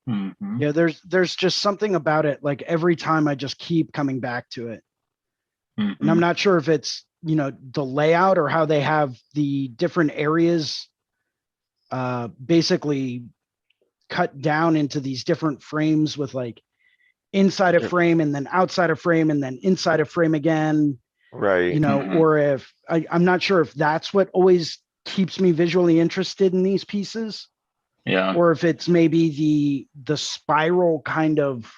Mm-hmm. Yeah, there's just something about it. Like every time I just keep coming back to it. Mm-hmm. And I'm not sure if it's, you know, the layout or how they have the different areas basically cut down into these different frames with like inside a frame and then outside a frame and then inside a frame again. Right. You know, or if I'm not sure if that's what always keeps me visually interested in these pieces. Yeah. Or if it's maybe the spiral kind of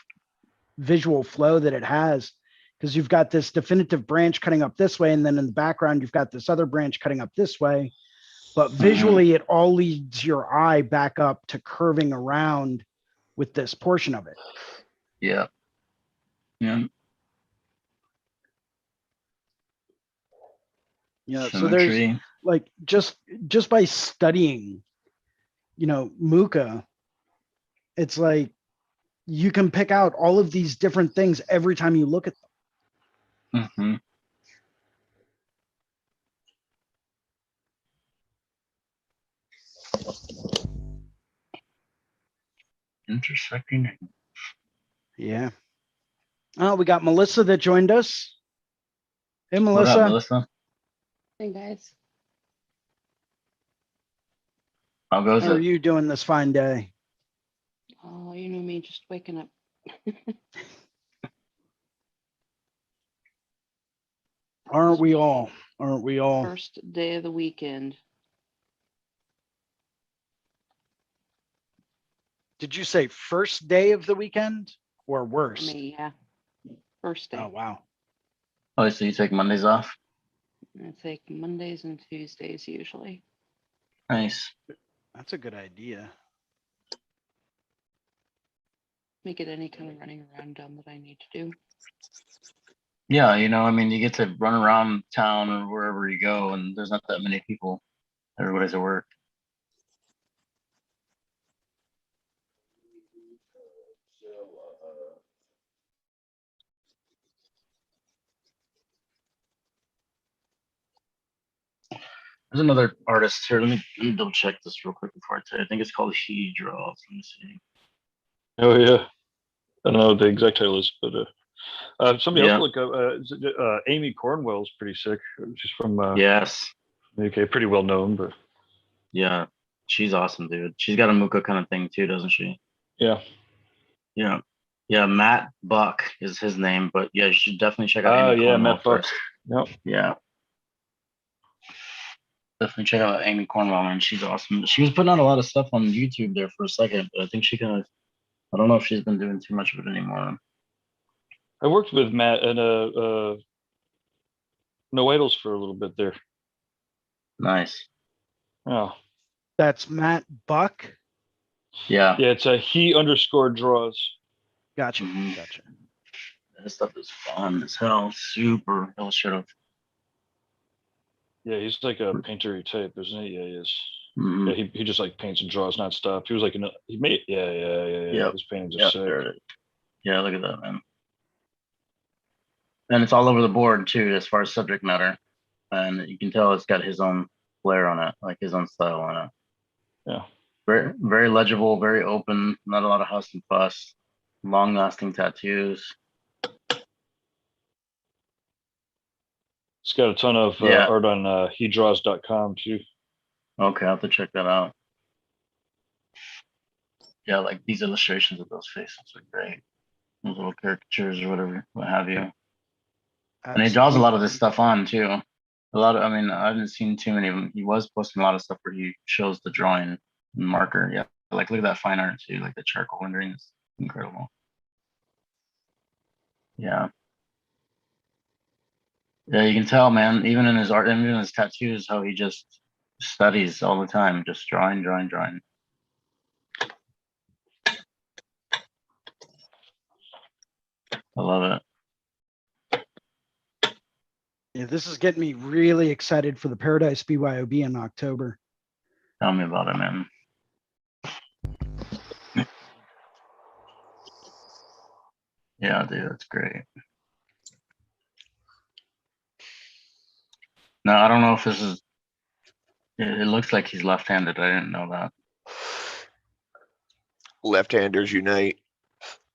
visual flow that it has, because you've got this definitive branch cutting up this way, and then in the background you've got this other branch cutting up this way, but visually it all leads your eye back up to curving around with this portion of it. Yeah. Yeah, so there's like just by studying, you know, Muka, it's like you can pick out all of these different things every time you look at them. Mm-hmm. Intersecting. Yeah. Oh, we got Melissa that joined us. Hey, Melissa. What up, Melissa? Hey, guys. How goes How are it? you doing this fine day? Oh, you know me, just waking up. Aren't we all? Aren't we all? First day of the weekend. Did you say first day of the weekend or For worst? me, yeah. First day. Oh, wow. Oh, so you take Mondays off? I take Mondays and Tuesdays usually. Nice. That's a good idea. Make it any kind of running around done that I need to do. Yeah, you know, I mean, you get to run around town or wherever you go, and there's not that many people. Everybody's at work. There's another artist here. Let me double check this real quick before I tell you. I think it's called He Draws. Let me see. Oh yeah, I don't know what the exact title is, but somebody else look up. Amy Cornwell's pretty sick. She's from yes, UK, pretty well known, but yeah, she's awesome, dude. She's got a Muka kind of thing too, doesn't she? yeah. Yeah. Matt Buck is his name, but yeah, you should definitely check out. Oh Amy yeah, Cornwell Matt Buck. first. Yep. Yeah. definitely check out Amy Cornwell, man. She's awesome. She was putting out a lot of stuff on YouTube there for a second, but I think she kind of, I don't know if she's been doing too much of it anymore. I worked with Matt and No Idols for a little bit there. Nice. Oh, That's Matt Buck. Yeah. yeah, it's a he_draws. Gotcha. Mhm. Gotcha. This stuff is fun as hell. Super illustrative. Yeah, he's like a paintery type, isn't he? Yeah, he is. Mhm. Yeah, he just like paints and draws nonstop. He was like he made yeah. Yep. His paintings are Yep, sick. there it is. Yeah, look at that, man. And it's all over the board too, as far as subject matter. And you can tell it's got his own flair on it, like his own style on it. Yeah. Very, very legible, very open, not a lot of fuss and fuss. Long lasting tattoos. It's got a ton of Yeah. art on hedraws.com too. Okay, I'll have to check that out. Yeah, like these illustrations of those faces are great. Those little caricatures or whatever, what have you. And he draws a lot of this stuff on too. A lot of, I mean, I haven't seen too many of them. He was posting a lot of stuff where he shows the drawing and marker. Yeah, like look at that fine art too, like the charcoal rendering is incredible. Yeah. Yeah, you can tell, man, even in his art, even in his tattoos, how he just studies all the time, just drawing, drawing, drawing. I love it. Yeah, this is getting me really excited for the Paradise BYOB in October. Tell me about it, man. Yeah, dude, that's great. Now, I don't know if this is, it looks like he's left-handed. I didn't know that. Left-handers unite.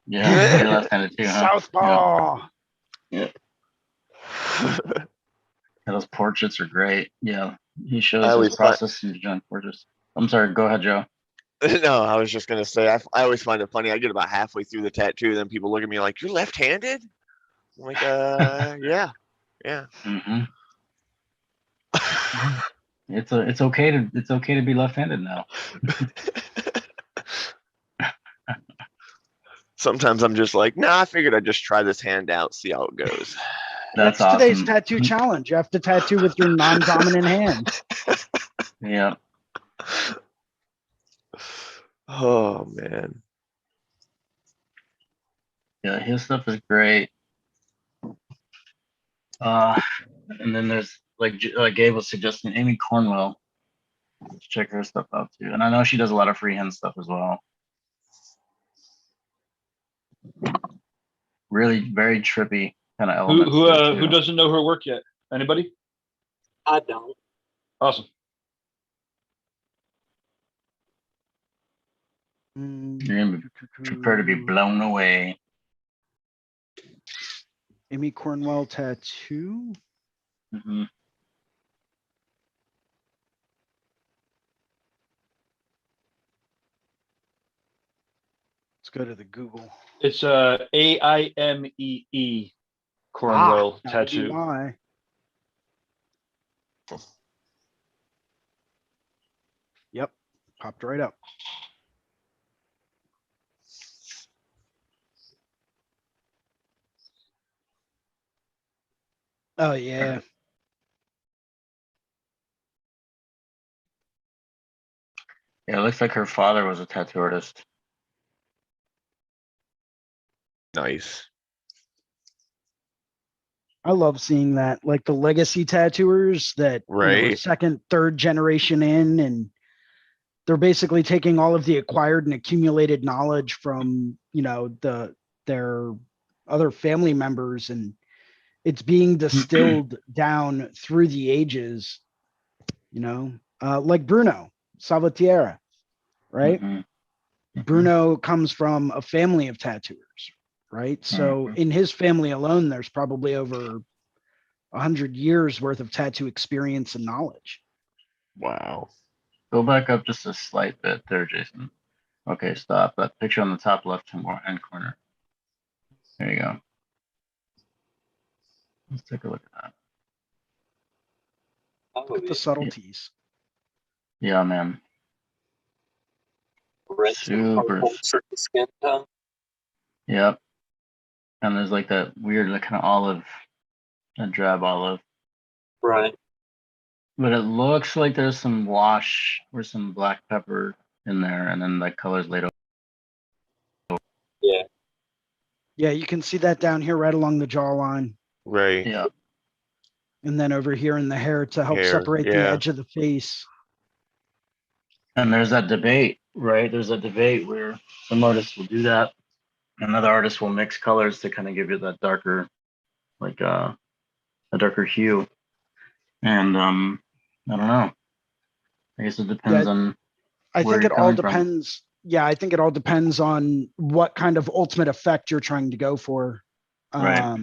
Yeah, you're left-handed too, huh? Southpaw. Yeah. Yeah, those portraits are great. Yeah, he I shows always his process in drawing portraits. I'm sorry, go ahead, Joe. No, I was just gonna say I always find it funny. I get about halfway through the tattoo, then people look at me like, "You're left-handed?" I'm like, yeah. Mm-hmm. It's okay to be left-handed now. Sometimes I'm just like, nah, I figured I'd just try this hand out, see how it goes. That's today's awesome. tattoo challenge. You have to tattoo with your non-dominant hand. Yeah. Oh man. Yeah, his stuff is great. And then there's like Gabe was suggesting Amy Cornwell. Check her stuff out too. And I know she does a lot of freehand stuff as well. Really very trippy kind of elements. Who doesn't know her work yet? Anybody? I don't. Awesome. You're gonna prepare to be blown away. Amy Cornwell tattoo. Mm-hmm. Let's go to the Google. It's AIMEE Cornwell that would be tattoo. why. Yep, popped right up. Oh yeah. Yeah, it looks like her father was a tattoo artist. Nice. I love seeing that, like the legacy tattooers that are Right. second, third generation in, and they're basically taking all of the acquired and accumulated knowledge from, their other family members, and it's being distilled down through the ages, like Bruno Salvatierra, right? Mm-hmm. Bruno comes from a family of tattooers, right? So in his family alone, there's probably over 100 years worth of tattoo experience and knowledge. Wow. Go back up just a slight bit there, Jason. Okay, stop. That picture on the top left-hand corner. There you go. Let's take a look at that. Look at the subtleties. Yeah, man. Red Super. certain skin tone. Yep. And there's like that weird, like kind of olive, a drab olive. Right. But it looks like there's some wash or some black pepper in there, and then like colors laid over. Yeah. Yeah, you can see that down here right along the jawline. Right. Yeah. And then over here in the hair to help Hair, separate the yeah. edge of the face. And there's that debate, right? There's a debate where some artists will do that. Another artist will mix colors to kind of give you that darker, like a darker hue. And I don't know. I guess it depends on I where think you're it all coming from. depends. Yeah, I think it all depends on what kind of ultimate effect you're trying to go for. Right.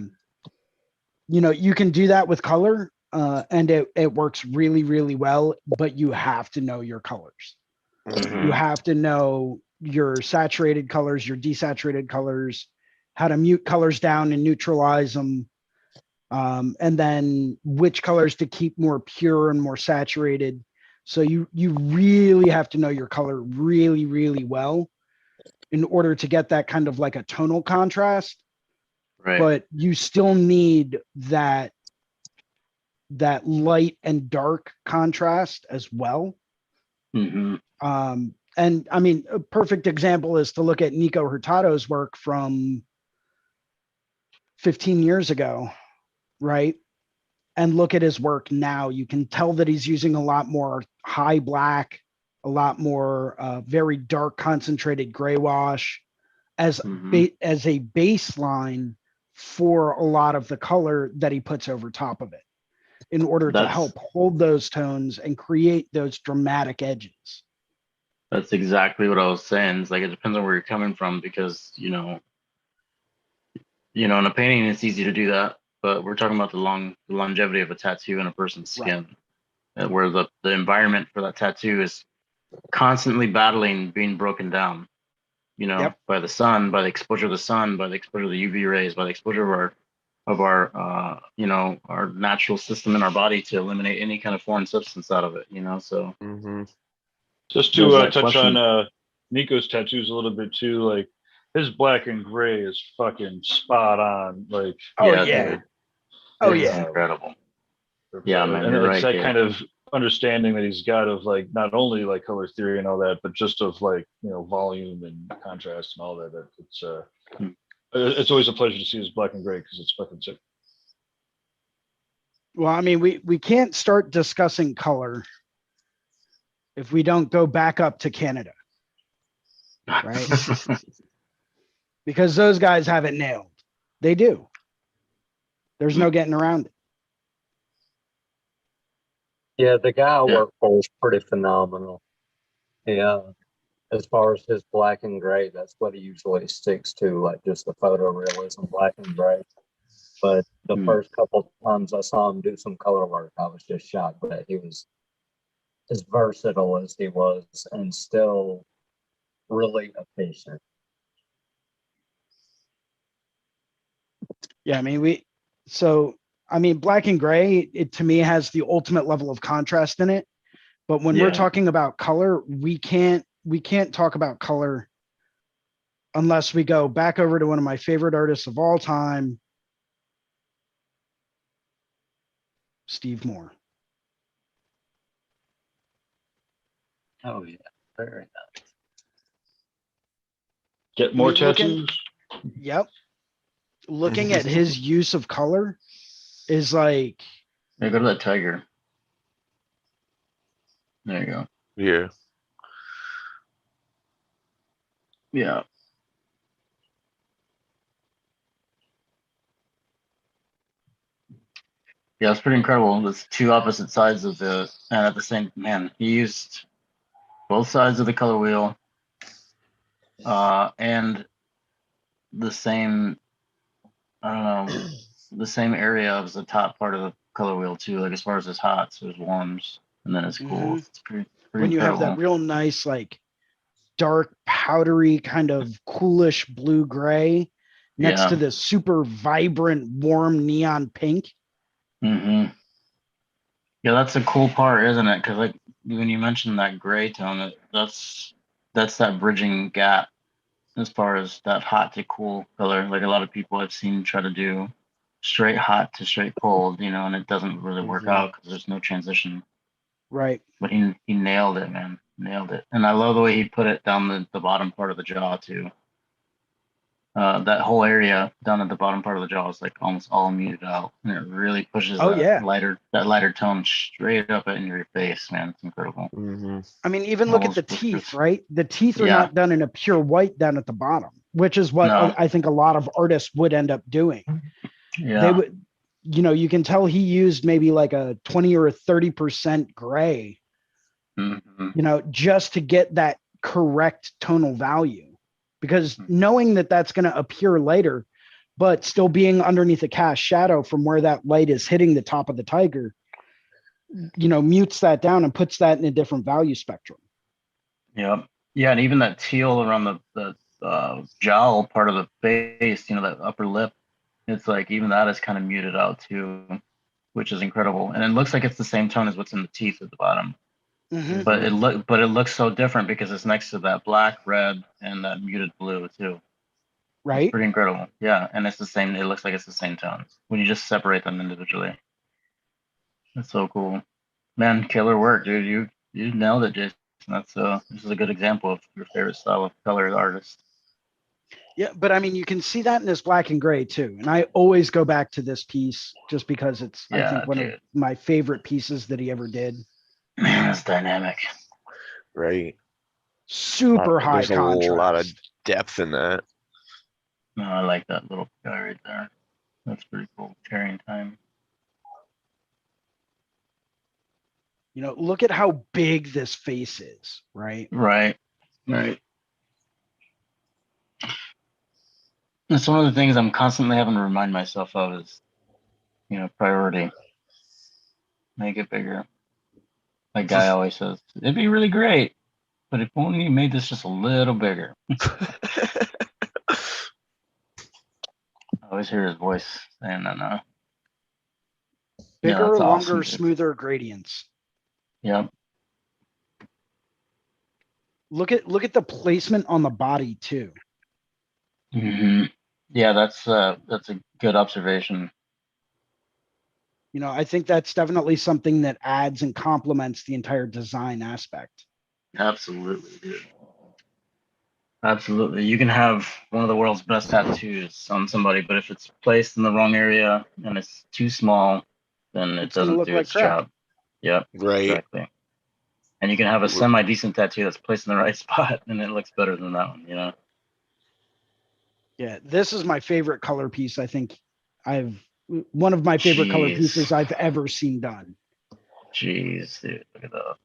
You know, you can do that with color, and it works really, really well, but you have to know your colors. Mhm. You have to know your saturated colors, your desaturated colors, how to mute colors down and neutralize them. And then which colors to keep more pure and more saturated. So you really have to know your color really, really well in order to get that kind of like a tonal contrast. Right. But you still need that light and dark contrast as well. Mm-hmm. And I mean, a perfect example is to look at Nico Hurtado's work from 15 years ago, right? And look at his work now. You can tell that he's using a lot more high black, a lot more very dark concentrated gray wash as as a baseline for a lot of the color that he puts over top of it in order to help hold those tones and create those dramatic edges. That's exactly what I was saying. It's like it depends on where you're coming from because you know, in a painting it's easy to do that, but we're talking about the longevity of a tattoo in a person's skin, where the environment for that tattoo is constantly battling being broken down, by the sun, by the exposure of the sun, by the exposure of the UV rays, by the exposure of our our natural system in our body to eliminate any kind of foreign substance out of it, so just to touch on Nico's tattoos a little bit too, like his black and gray is fucking spot on. Like, it's incredible. Yeah, man, and you're it's right, that kind of understanding that he's got of like not only like color theory and all that, but just of like volume and contrast and all that. It's always a pleasure to see his black and gray because it's fucking sick. Well, I mean, we can't start discussing color if we don't go back up to Canada, right? Because those guys have it nailed. They do. There's no getting around it. Yeah, the guy I work for is pretty phenomenal. Yeah, as far as his black and gray, that's what he usually sticks to, like just the photorealism black and gray. But the first couple times I saw him do some color work, I was just shocked that he was as versatile as he was and still really efficient. Yeah, I mean, black and gray, it to me has the ultimate level of contrast in it. But when we're talking about color, we can't talk about color unless we go back over to one of my favorite artists of all time, Steve Moore. Oh yeah, very nice. Get more tattoos. Yep. Looking at his use of color is like. Yeah, go to that tiger. There you go. Yeah. Yeah. Yeah, it's pretty incredible. There's two opposite sides of and at the same man, he used both sides of the color wheel, and the same, I don't know, the same area of the top part of the color wheel too. Like as far as his hots, his warms, and then his cools. It's pretty when you incredible. have that real nice, like dark, powdery kind of coolish blue gray next to the super vibrant, warm neon pink. Yeah, that's the cool part, isn't it? Because like when you mentioned that gray tone, that's that bridging gap as far as that hot to cool color. Like a lot of people I've seen try to do straight hot to straight cold, you know, and it doesn't really work out because there's no transition. Right. But he nailed it, man. Nailed it. And I love the way he put it down the bottom part of the jaw too. That whole area down at the bottom part of the jaw is like almost all muted out, and it really pushes that lighter tone straight up in your face, man. It's incredible. I mean, even look at the teeth, right? The teeth are not done in a pure white down at the bottom, which is what I think a lot of artists would end up doing. Yeah. They would, you know, you can tell he used maybe like a 20 or a 30% gray, you know, just to get that correct tonal value. Because knowing that that's going to appear later, but still being underneath a cast shadow from where that light is hitting the top of the tiger, you know, mutes that down and puts that in a different value spectrum. Yeah. Yeah. And even that teal around the jowl part of the face, you know, that upper lip, it's like even that is kind of muted out too, which is incredible. And it looks like it's the same tone as what's in the teeth at the bottom. But it looks so different because it's next to that black, red, and that muted blue too. Right. It's pretty incredible. Yeah. And it's the same, it looks like it's the same tones when you just separate them individually. That's so cool. Man, killer work, dude. You nailed it, Jason. This is a good example of your favorite style of color artist. Yeah, but I mean, you can see that in this black and gray too. And I always go back to this piece just because it's, I think, one of my favorite pieces that he ever did. Man, that's dynamic. Right. Super high There's contrast. a lot of depth in that. No, I like that little guy right there. That's pretty cool. Carrying time. You know, look at how big this face is, right? Right. That's one of the things I'm constantly having to remind myself of is, you know, priority. Make it bigger. Like guy always says, it'd be really great, but if only you made this just a little bigger. I always hear his voice saying that now. Bigger, that's longer, awesome, smoother gradients. Yep. Look at the placement on the body too. Yeah, that's a good observation. You know, I think that's definitely something that adds and complements the entire design aspect. Absolutely, dude. Absolutely. You can have one of the world's best tattoos on somebody, but if it's placed in the wrong area and it's too small, then it doesn't do its job. Yep. Right. Exactly. And you can have a semi-decent tattoo that's placed in the right spot and it looks better than that one, you know? Yeah, this is my favorite color piece. I think one of my favorite color pieces I've ever seen done. Jeez, dude, look at that.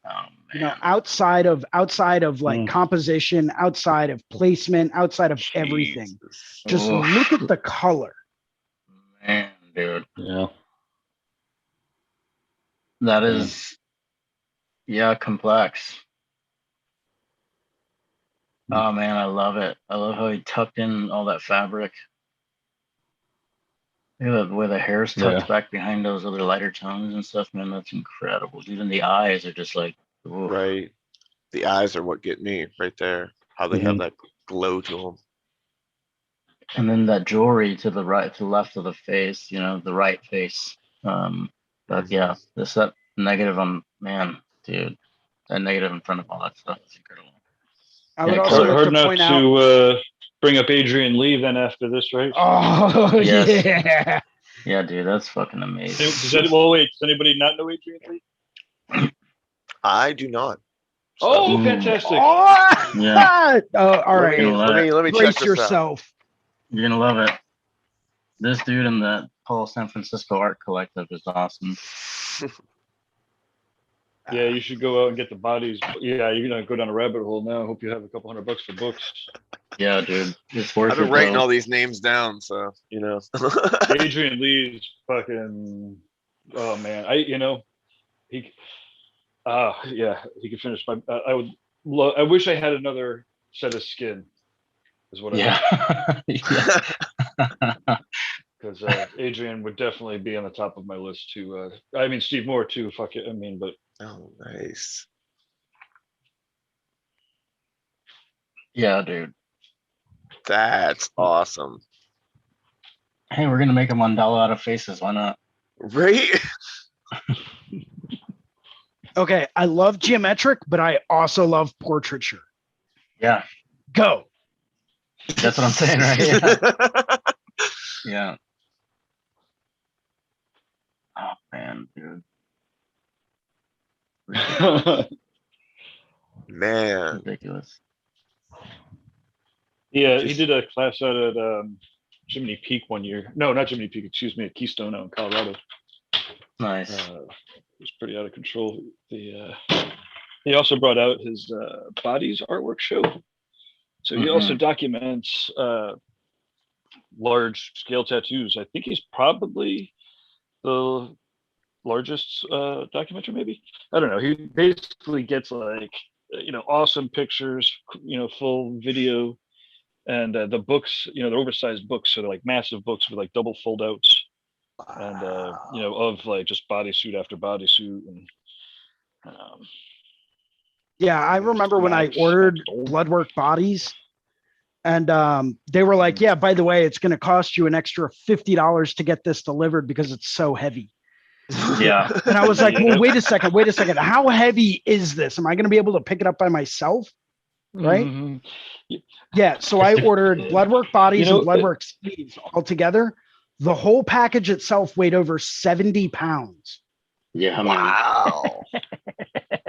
Oh, man. You know, outside of like composition, outside of placement, outside of everything, just look at the color. Man, dude. Yeah. That is, complex. Oh man, I love it. I love how he tucked in all that fabric. Look at the way the hair's tucked back behind those other lighter tones and stuff, man. That's incredible. Even the eyes are just like, oof. Right. The eyes are what get me right there. How they have that glow to them. And then that jewelry to the right, to the left of the face, you know, the right face. That negative on, man, dude, that negative in front of all that stuff is incredible. I would also like hard to not point out to bring up Adrian Lee then after this, right? Oh Yes. yeah. Yeah, dude, that's fucking amazing. Does anybody not know Adrian Lee? I do not. So. Oh, fantastic! Oh, yeah. All right. Let me brace check yourself. This You're gonna love it. This dude in the whole San Francisco art collective is awesome. Yeah, you should go out and get the bodies. Yeah, you're gonna go down a rabbit hole now. I hope you have a couple $100 for books. Yeah, dude, it's worth it. I've been writing all these names down, so you know. Adrian Lee's fucking. Oh man, he could finish my. I wish I had another set of skin. Is what I. Because Adrian would definitely be on the top of my list too. I mean, Steve Moore too. Fuck it. I mean, but Oh, nice. Yeah, dude. That's awesome. Hey, we're gonna make a mandala out of faces. Why not? Right? Okay, I love geometric, but I also love portraiture. Yeah, Go. that's what I'm saying, right? Yeah. Yeah. Oh man, dude. Man. Ridiculous. Yeah, he did a class out at Jiminy Peak one year. No, not Jiminy Peak. Excuse me, at Keystone out in Colorado. Nice. It was pretty out of control. He also brought out his bodies artwork show. So he also documents large scale tattoos. I think he's probably the largest documenter, maybe. I don't know. He basically gets like awesome pictures, full video, and the books, they're oversized books, so they're like massive books with like double fold outs, and of like just bodysuit after bodysuit, and Yeah, I remember when I ordered Bloodwork bodies, and they were like, "Yeah, by the way, it's going to cost you an extra $50 to get this delivered because it's so heavy." Yeah. And I was like, "Well, wait a second. How heavy is this? Am I going to be able to pick it up by myself?" Right? Mm-hmm. Yeah. So I ordered Bloodwork bodies and Bloodwork sleeves all together. The whole package itself weighed over 70 pounds. Yeah, wow.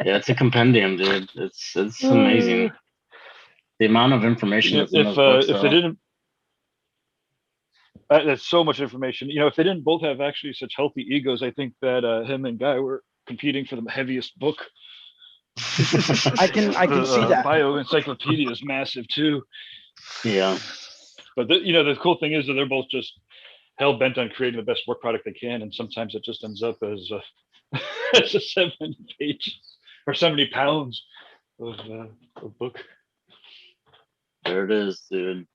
Yeah, it's a compendium, dude. It's amazing. The amount of information that's in those books. If they didn't, that's so much information. If they didn't both have actually such healthy egos, I think that him and Guy were competing for the heaviest book. I can see that. Bio encyclopedia is massive too. Yeah. But the cool thing is that they're both just hell bent on creating the best work product they can, and sometimes it just ends up as as a 70 page or 70 pounds of book. There it is, dude.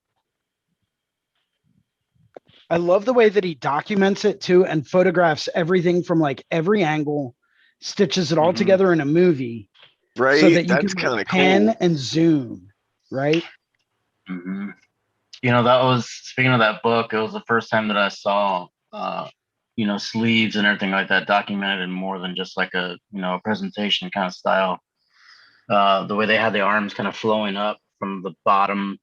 I love the way that he documents it too and photographs everything from like every angle, stitches it all together in a movie. Right. So that you That's can kind of pan cool. and zoom. Right. Mm-hmm. That was, speaking of that book, it was the first time that I saw, sleeves and everything like that documented in more than just like a presentation kind of style. The way they had the arms kind of flowing up from the bottom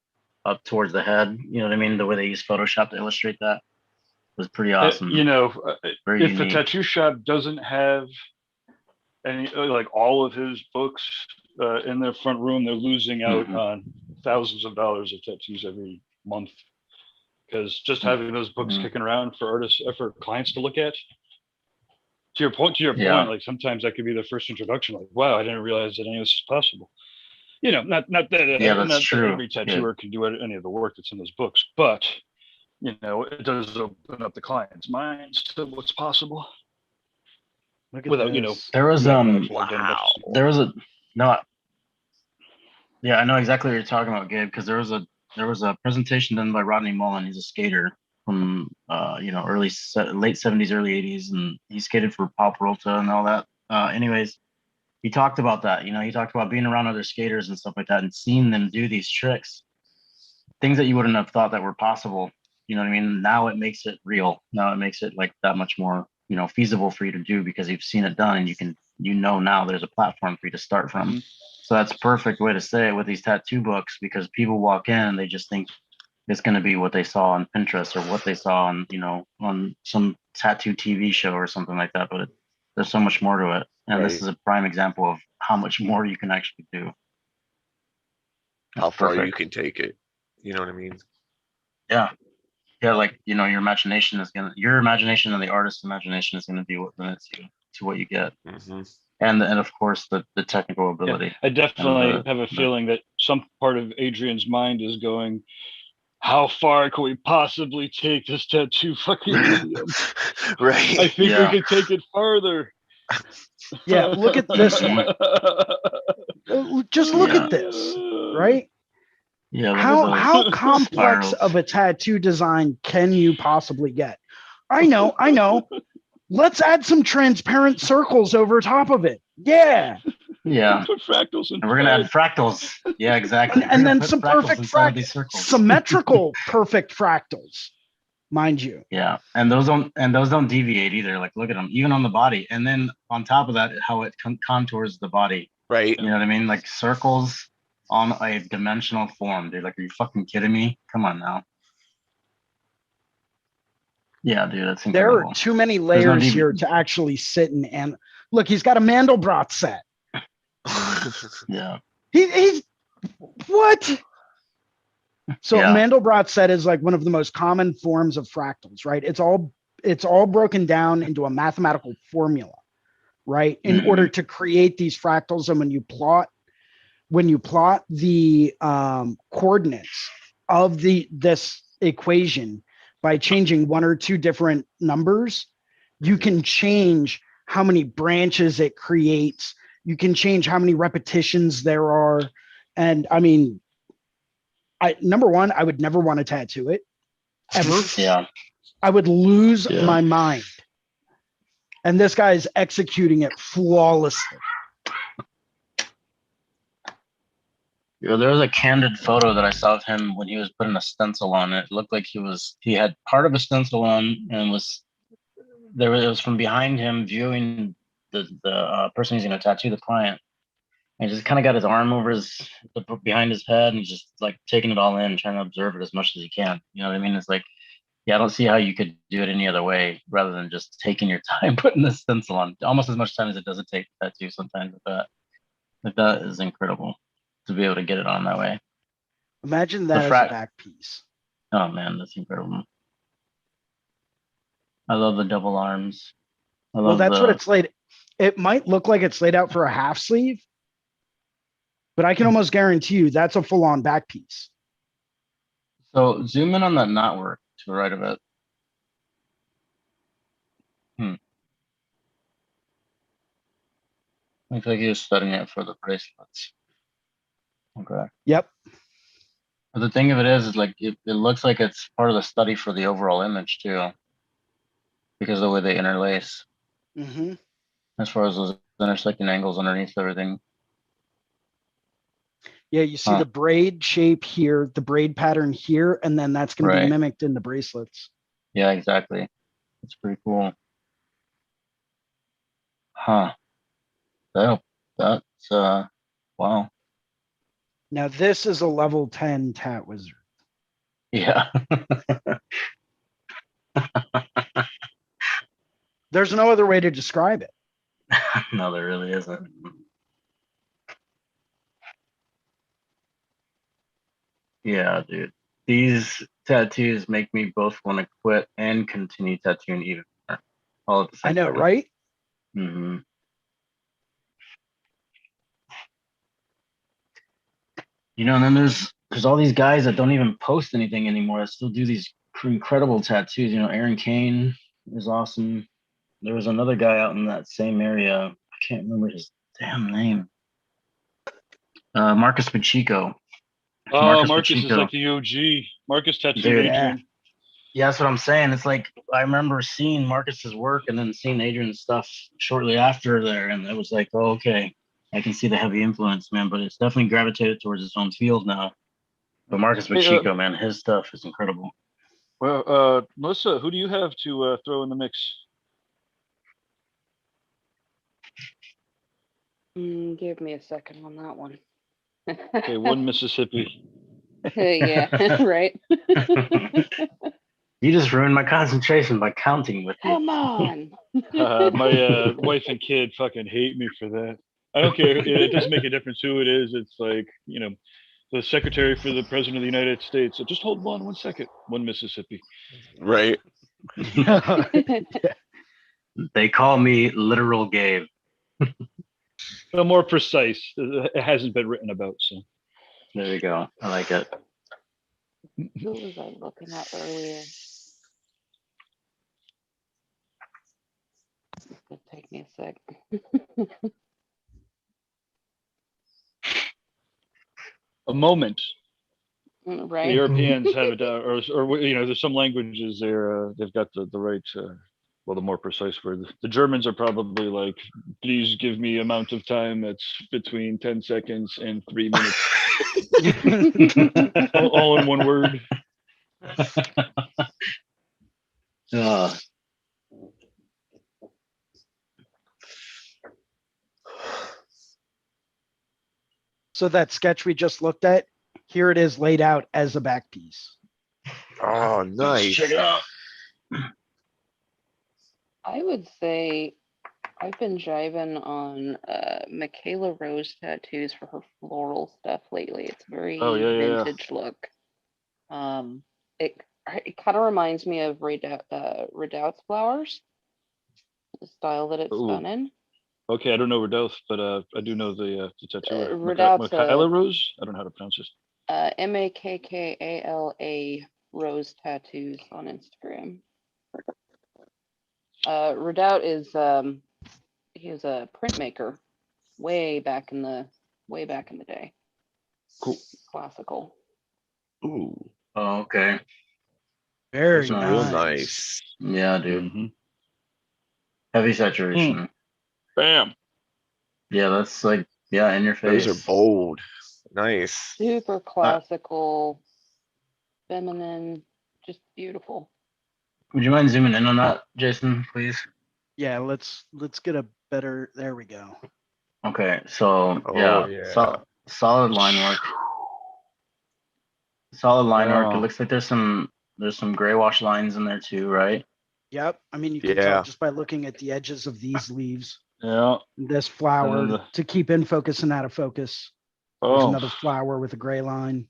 up towards the head, you know what I mean? The way they used Photoshop to illustrate that was pretty awesome. If a tattoo shop doesn't have any, like all of his books in their front room, they're losing out on thousands of dollars of tattoos every month, because just having those books kicking around for artists, for clients to look at. To your point, like sometimes that could be the first introduction. Like, wow, I didn't realize that any of this is possible. Not that every tattooer can do any of the work that's in those books, but it does open up the client's minds to what's possible. Without there was I know exactly what you're talking about, Gabe, because there was a presentation done by Rodney Mullen. He's a skater from late 70s, early 80s, and he skated for Paul Peralta and all that. Anyways, he talked about that. He talked about being around other skaters and stuff like that and seeing them do these tricks, things that you wouldn't have thought that were possible. You know what I mean? Now it makes it real. Now it makes it like that much more, feasible for you to do because you've seen it done and you can, now there's a platform for you to start from. So that's a perfect way to say it with these tattoo books, because people walk in and they just think it's going to be what they saw on Pinterest or what they saw on, on some tattoo TV show or something like that. But there's so much more to it. And This is a prime example of how much more you can actually do. How far you can take it. You know what I mean? Yeah. Yeah. Like, your imagination and the artist's imagination is going to be what limits you to what you get. And of course the technical ability. Yeah, I definitely have a feeling that some part of Adrian's mind is going, how far can we possibly take this tattoo fucking medium? Right. I think we can take it farther. Yeah, look at this one. Just look at this, right? Yeah. How complex of a tattoo design can you possibly get? I know. Let's add some transparent circles over top of it. Yeah. Yeah. Put fractals in. And we're gonna add fractals. Yeah, exactly. And We're gonna then put some fractals perfect inside of these circles. symmetrical perfect fractals, mind you. Yeah, and those don't deviate either. Like, look at them, even on the body. And then on top of that, how it contours the body. Right. You know what I mean? Like circles on a dimensional form, dude. Like, are you fucking kidding me? Come on now. Yeah, dude, that's incredible. There are too many layers here to actually sit and look. He's got a Mandelbrot set. Yeah. He's what? So Yeah. a Mandelbrot set is like one of the most common forms of fractals, right? It's all broken down into a mathematical formula, right? In order to create these fractals, and when you plot the coordinates of this equation by changing one or two different numbers, you can change how many branches it creates. You can change how many repetitions there are. And I mean, number one, I would never want to tattoo it ever. Yeah. I would lose my mind. And this guy is executing it flawlessly. There was a candid photo that I saw of him when he was putting a stencil on it. It looked like he had part of a stencil on, and it was from behind him viewing the person he's going to tattoo, the client. And he just kind of got his arm over behind his head, and he's just like taking it all in, trying to observe it as much as he can. You know what I mean? It's like, yeah, I don't see how you could do it any other way rather than just taking your time putting the stencil on. Almost as much time as it does to take a tattoo sometimes. But that is incredible to be able to get it on that way. Imagine that as a back piece. Oh man, that's incredible. I love the double arms. Well, that's what it's laid. It might look like it's laid out for a half sleeve, but I can almost guarantee you that's a full-on back piece. So zoom in on that knotwork to the right of it. Looks like he was studying it for the bracelets. Okay. Yep. But the thing of it is like it looks like it's part of the study for the overall image too, because of the way they interlace. Mm-hmm. As far as those intersecting angles underneath everything. Yeah, you see the braid shape here, the braid pattern here, and then that's going to be mimicked in the bracelets. Yeah, exactly. It's pretty cool. Huh. That's wow. Now this is a level 10 tat wizard. Yeah. There's no other way to describe it. No, there really isn't. Yeah, dude. These tattoos make me both want to quit and continue tattooing even more. All at the same I know, time. right? Mm-hmm. You know, and then there's all these guys that don't even post anything anymore that still do these incredible tattoos. You know, Aaron Kane is awesome. There was another guy out in that same area. I can't remember his damn name. Marcus Pacheco. Oh, Marcus is like the OG. Marcus tattooed Adrian. Yeah, that's what I'm saying. It's like I remember seeing Marcus's work and then seeing Adrian's stuff shortly after there, and it was like, oh, okay, I can see the heavy influence, man. But it's definitely gravitated towards its own field now. But Marcus Pacheco, man, his stuff is incredible. Well, Melissa, who do you have to throw in the mix? Give me a second on that one. Okay, one Mississippi. Yeah, right. You just ruined my concentration by counting with me. Come on. My wife and kid fucking hate me for that. I don't care. It doesn't make a difference who it is. It's like, you know, the secretary for the president of the United States. So just hold on 1 second. One Mississippi. Right. They call me Literal Gabe. Well, more precise. It hasn't been written about, so. There you go. I like it. Who was I looking at earlier? It'll take me a sec. A moment. Right. The Europeans have it, or you know, there's some languages there. They've got the right well, the more precise word. The Germans are probably like, please give me amount of time that's between 10 seconds and 3 minutes. all in one word. So that sketch we just looked at, here it is laid out as a back piece. Oh, nice. Check it out. I would say I've been jiving on Michaela Rose tattoos for her floral stuff lately. It's very vintage look. It kind of reminds me of Redoubt's flowers, the style that it's done in. Okay, I don't know Redouth, but I do know the tattooer. Redoubt's Michaela Rose? I don't know how to pronounce this. Makkala Rose tattoos on Instagram. Redoubt is he was a printmaker way back in the day. Cool. Classical. Ooh. Oh, okay. Very That's Real nice. nice. Yeah, dude. Mm-hmm. Heavy saturation. Bam. Yeah, that's like, yeah, in your face. Those are bold. Nice. Super classical, feminine, just beautiful. Would you mind zooming in on that, Jason, please? Yeah, let's get a better. There we go. Okay, so Oh, yeah. Solid line work. Solid line work. It looks like there's some gray wash lines in there too, right? Yep. I mean, you can tell just by looking at the edges of these leaves. Yeah. This flower to keep in focus and out of focus. There's another flower with a gray line.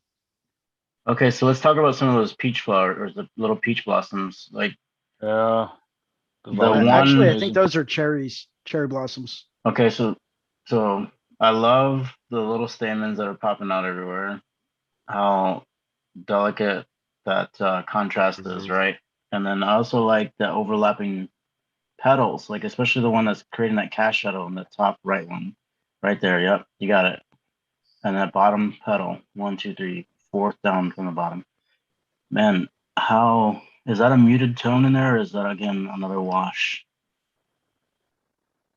Okay, so let's talk about some of those peach flowers or the little peach blossoms. Like, yeah. Actually, I think those are cherry blossoms. Okay, so I love the little stamens that are popping out everywhere. How delicate that contrast is, right? And then I also like the overlapping petals, like especially the one that's creating that cast shadow in the top right one, right there. Yep, you got it. And that bottom petal, 1, 2, 3, 4th down from the bottom. Man, how is that a muted tone in there, or is that again another wash?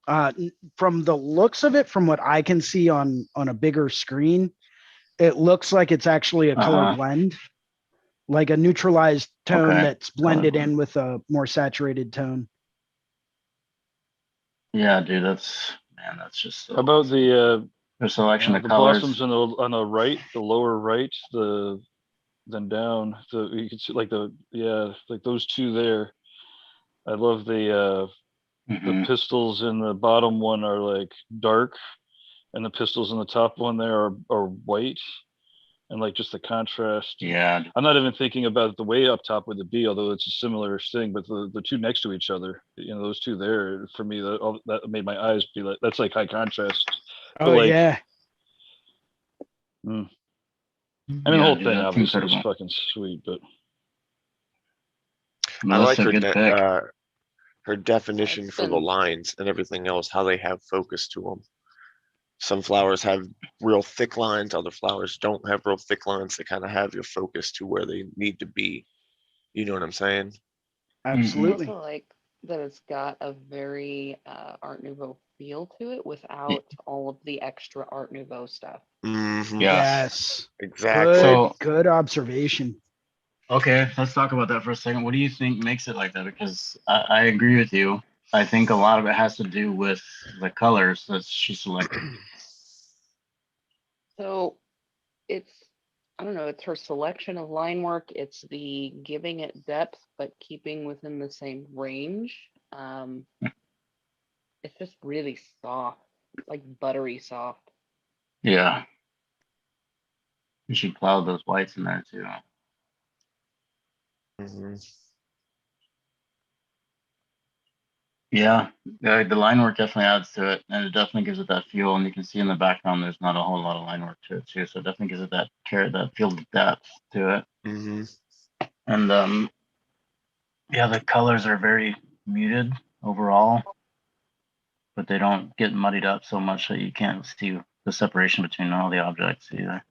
From the looks of it, from what I can see on a bigger screen, it looks like it's actually a color blend, like a neutralized tone that's blended in with a more saturated tone. Yeah, dude, that's just. How about the selection of the colors? blossoms on the right, the lower right, then down. You can see like like those two there. I love the pistils in the bottom one are like dark, and the pistils in the top one there are white, and like just the contrast. Yeah. I'm not even thinking about the way up top with the B, although it's a similar thing, but the two next to each other, those two there, for me, that made my eyes be like, that's like high contrast. Oh, like, yeah. I mean, the whole thing obviously is fucking sweet, but I like her definition for the lines and everything else, how they have focus to them. Some flowers have real thick lines, other flowers don't have real thick lines. They kind of have your focus to where they need to be. You know what I'm saying? Absolutely. I also like that it's got a very Art Nouveau feel to it without all of the extra Art Nouveau stuff. Mm-hmm. Yes. Exactly. Good observation. Okay, let's talk about that for a second. What do you think makes it like that? Because I agree with you. I think a lot of it has to do with the colors that she selected. So it's, I don't know, it's her selection of line work. It's the giving it depth, but keeping within the same range. It's just really soft, like buttery soft. Yeah. And she plowed those whites in there too. Mm-hmm. Yeah, the line work definitely adds to it, and it definitely gives it that feel. And you can see in the background, there's not a whole lot of line work to it too, so it definitely gives it that feel of depth to it. Mm-hmm. And yeah, the colors are very muted overall, but they don't get muddied up so much that you can't see the separation between all the objects either.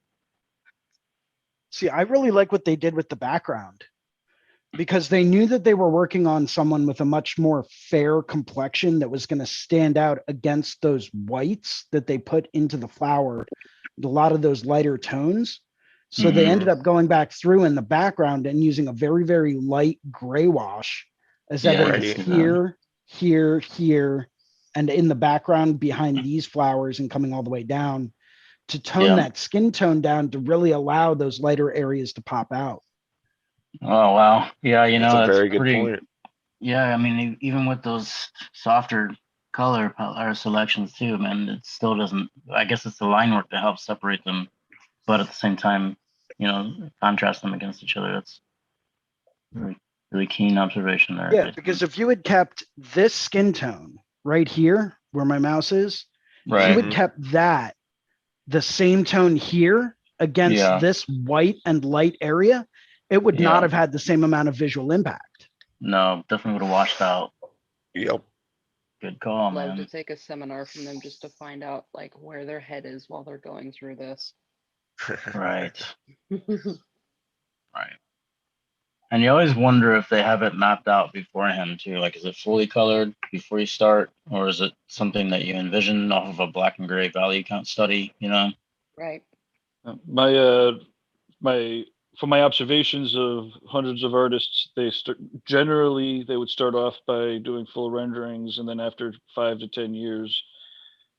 See, I really like what they did with the background. because they knew that they were working on someone with a much more fair complexion that was going to stand out against those whites that they put into the flower, a lot of those lighter tones. So they ended up going back through in the background and using a very, very light gray wash as evidence here, here, here, and in the background behind these flowers and coming all the way down to tone that skin tone down to really allow those lighter areas to pop out. Oh, wow. Yeah, you know, That's a that's very good pretty, point. yeah, I mean, even with those softer color selections too, man, it still doesn't, I guess it's the line work that helps separate them, but at the same time, you know, contrast them against each other. That's really, really keen observation there. Yeah, because if you had kept this skin tone right here where my mouse is, if you had kept that the same tone here against this white and light area, it would not have had the same amount of visual impact. No, definitely would have washed out. Yep. Good call, Love man. to take a seminar from them just to find out like where their head is while they're going through this. Right. Right. And you always wonder if they have it mapped out beforehand too. Like, is it fully colored before you start, or is it something that you envision off of a black and gray value count study? You know. Right. From my observations of hundreds of artists, generally they would start off by doing full renderings, and then after 5 to 10 years,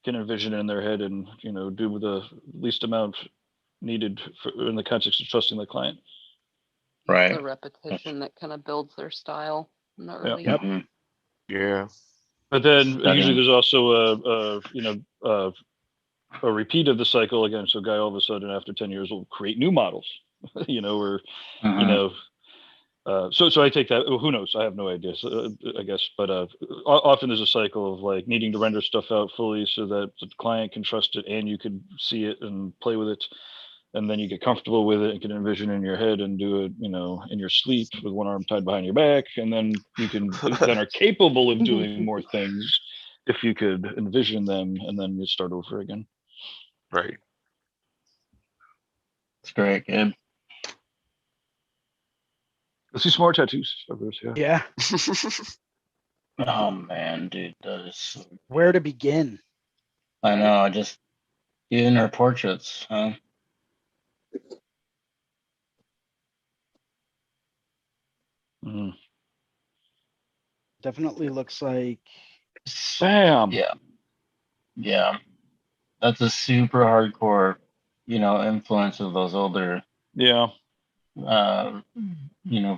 can envision it in their head and do the least amount needed in the context of trusting the client. Right. The repetition that kind of builds their style in the early. Yeah. But then usually there's also a repeat of the cycle again. So a guy all of a sudden after 10 years will create new models, so I take that. Who knows? I have no idea. So, I guess, but often there's a cycle of like needing to render stuff out fully so that the client can trust it and you can see it and play with it, and then you get comfortable with it and can envision in your head and do it, in your sleep with one arm tied behind your back, and then you can then are capable of doing more things if you could envision them, and then you start over again. Right. It's great, Gabe. Let's see some more tattoos. Yeah. Oh man, dude, that is so where to begin. I know. I just even her portraits, huh? Definitely looks like Sam. Yeah. That's a super hardcore, influence of those older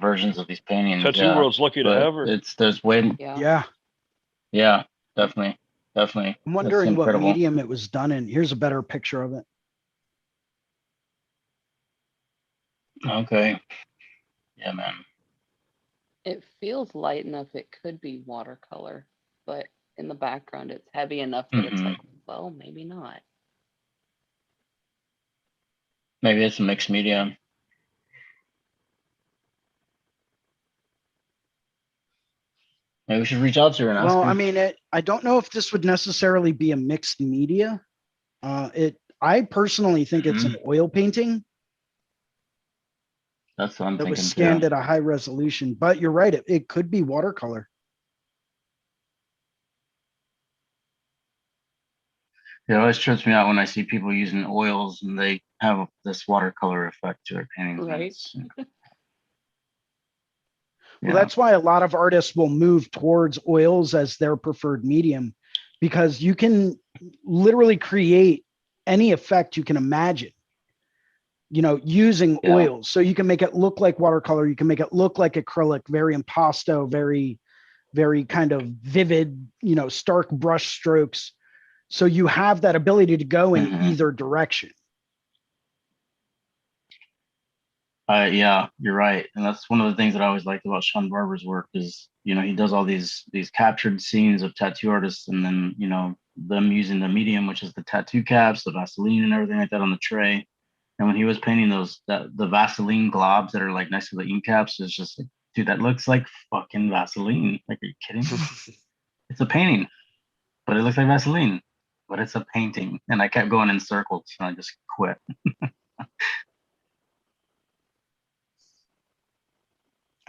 versions of these paintings. Tattoo world's lucky to have her. There's way yeah, definitely. I'm wondering what medium it was done in. Here's a better picture of it. Okay. Yeah, man. It feels light enough it could be watercolor, but in the background it's heavy enough that it's like, well, maybe not. Maybe it's a mixed media. Maybe we should reach out to her and ask her. I mean, I don't know if this would necessarily be a mixed media. I personally think it's an oil painting. That's what I'm thinking. That was scanned at a high resolution, but you're right. It could be watercolor. It always trips me out when I see people using oils and they have this watercolor effect to their paintings. Right. Well, that's why a lot of artists will move towards oils as their preferred medium, because you can literally create any effect you can imagine, using oils. So you can make it look like watercolor. You can make it look like acrylic, very impasto, very, very kind of vivid, stark brush strokes. So you have that ability to go in either direction. Yeah, you're right. And that's one of the things that I always liked about Sean Barber's work is, he does all these captured scenes of tattoo artists, and then, them using the medium, which is the tattoo caps, the Vaseline and everything like that on the tray. And when he was painting the Vaseline globs that are like next to the ink caps, it's just like, dude, that looks like fucking Vaseline. Like, are you kidding me? It's a painting, but it looks like Vaseline, but it's a painting. And I kept going in circles and I just quit.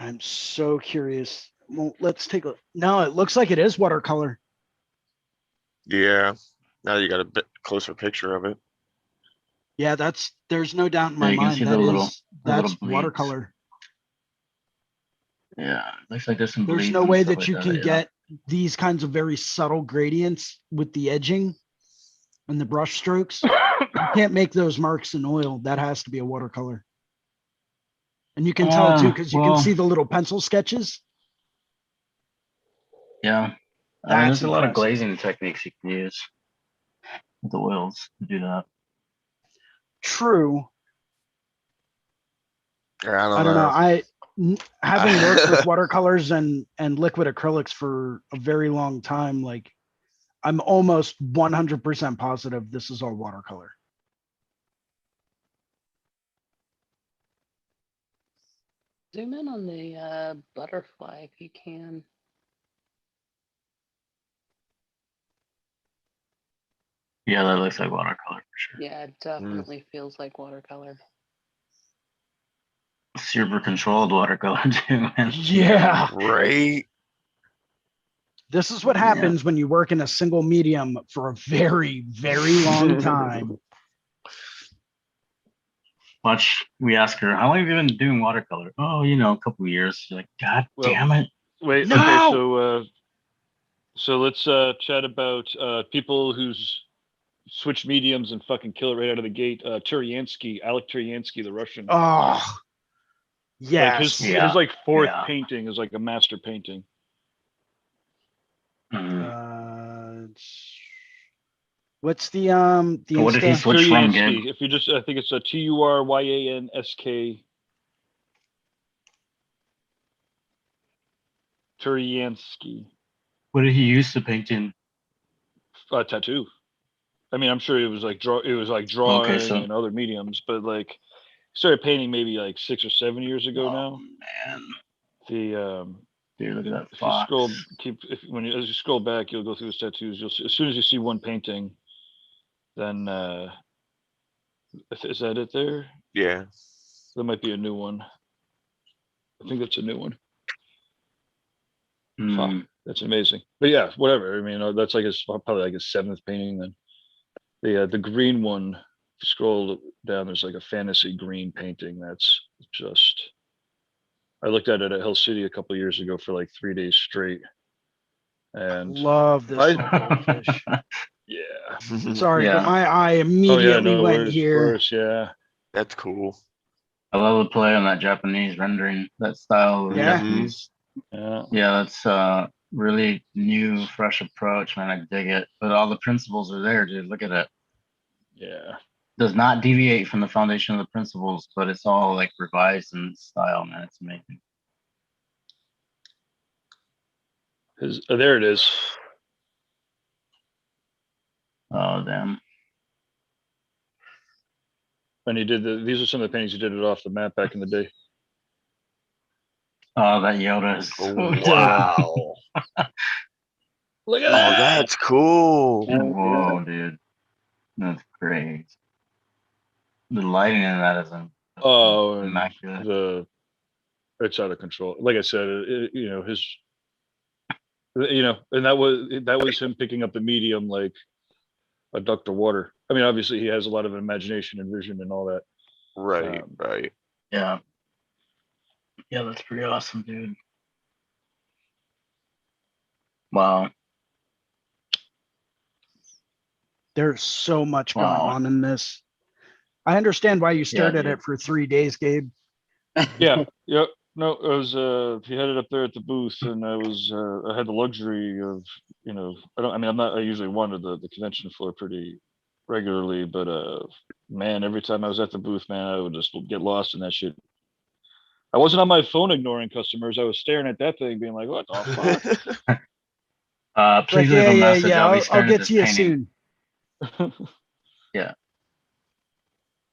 I'm so curious. Well, let's take a. No, it looks like it is watercolor. Yeah. Now you got a bit closer picture of it. Yeah, there's no doubt in my Yeah, you can mind see that the little that's bleeds. watercolor. Yeah, looks like there's some There's bleeds no and way stuff that like you can yeah. get these kinds of very subtle gradients with the edging and the brush strokes. You can't make those marks in oil. That has to be a watercolor. And you can tell too, because you can see the little pencil sketches. Yeah. I mean, there's a lot of glazing techniques you can use with the oils to do that. True. I don't know. Having worked with watercolors and liquid acrylics for a very long time, like I'm almost 100% positive this is all watercolor. Zoom in on the butterfly if you can. Yeah, that looks like watercolor for sure. Yeah, it definitely feels like watercolor. Super controlled watercolor too. Yeah. Right. This is what happens when you work in a single medium for a very, very long time. Watch, we ask her, how long have you been doing watercolor? Oh, a couple of years. She's like, God damn it. Wait, No! okay, so let's chat about people who's switch mediums and fucking kill it right out of the gate. Alec Turyansky, the Russian. Oh, yes. Like his like fourth painting is like a master painting. What's the what did he switch from, Gabe? If you just, I think it's a Turyansk. Turyansky. What did he use to paint in? Tattoo. I mean, I'm sure it was like drawing and other mediums, but like started painting maybe like 6 or 7 years ago now. Man, dude, look at that. As you scroll back, you'll go through his tattoos. You'll see, as soon as you see one painting, then is that it there? Yeah, that might be a new one. I think that's a new one. Fuck, that's amazing. But yeah, whatever. I mean, that's like probably like his 7th painting then. The green one, if you scroll down, there's like a fantasy green painting that's just, I looked at it at Hell City a couple of years ago for like 3 days straight. And love this goldfish. Yeah. Sorry, but my eye immediately went here. Of course, yeah. That's cool. I love the play on that Japanese rendering, that style of Japanese. Yeah, that's really new, fresh approach, man. I dig it. But all the principles are there, dude. Look at it. Yeah. Does not deviate from the foundation of the principles, but it's all like revised in style, man. It's amazing. There it is. Oh, damn. And he did these are some of the paintings he did it off the map back in the day. Oh, that Yoda is so wow. Look at that. That's cool. Whoa, dude. That's great. The lighting in that is immaculate. It's out of control. Like I said, and that was him picking up the medium like a duck to water. I mean, obviously he has a lot of imagination and vision and all that. Right, right. Yeah. Yeah, that's pretty awesome, dude. Wow. There's so much going on in this. I understand why you stared at it for 3 days, Gabe. Yeah. Yep. No, it was he had it up there at the booth, and I had the luxury of, I usually wander the convention floor pretty regularly, but man, every time I was at the booth, man, I would just get lost in that shit. I wasn't on my phone ignoring customers. I was staring at that thing, being like, "What the fuck?" Please leave a message. I'll get to you soon. Yeah,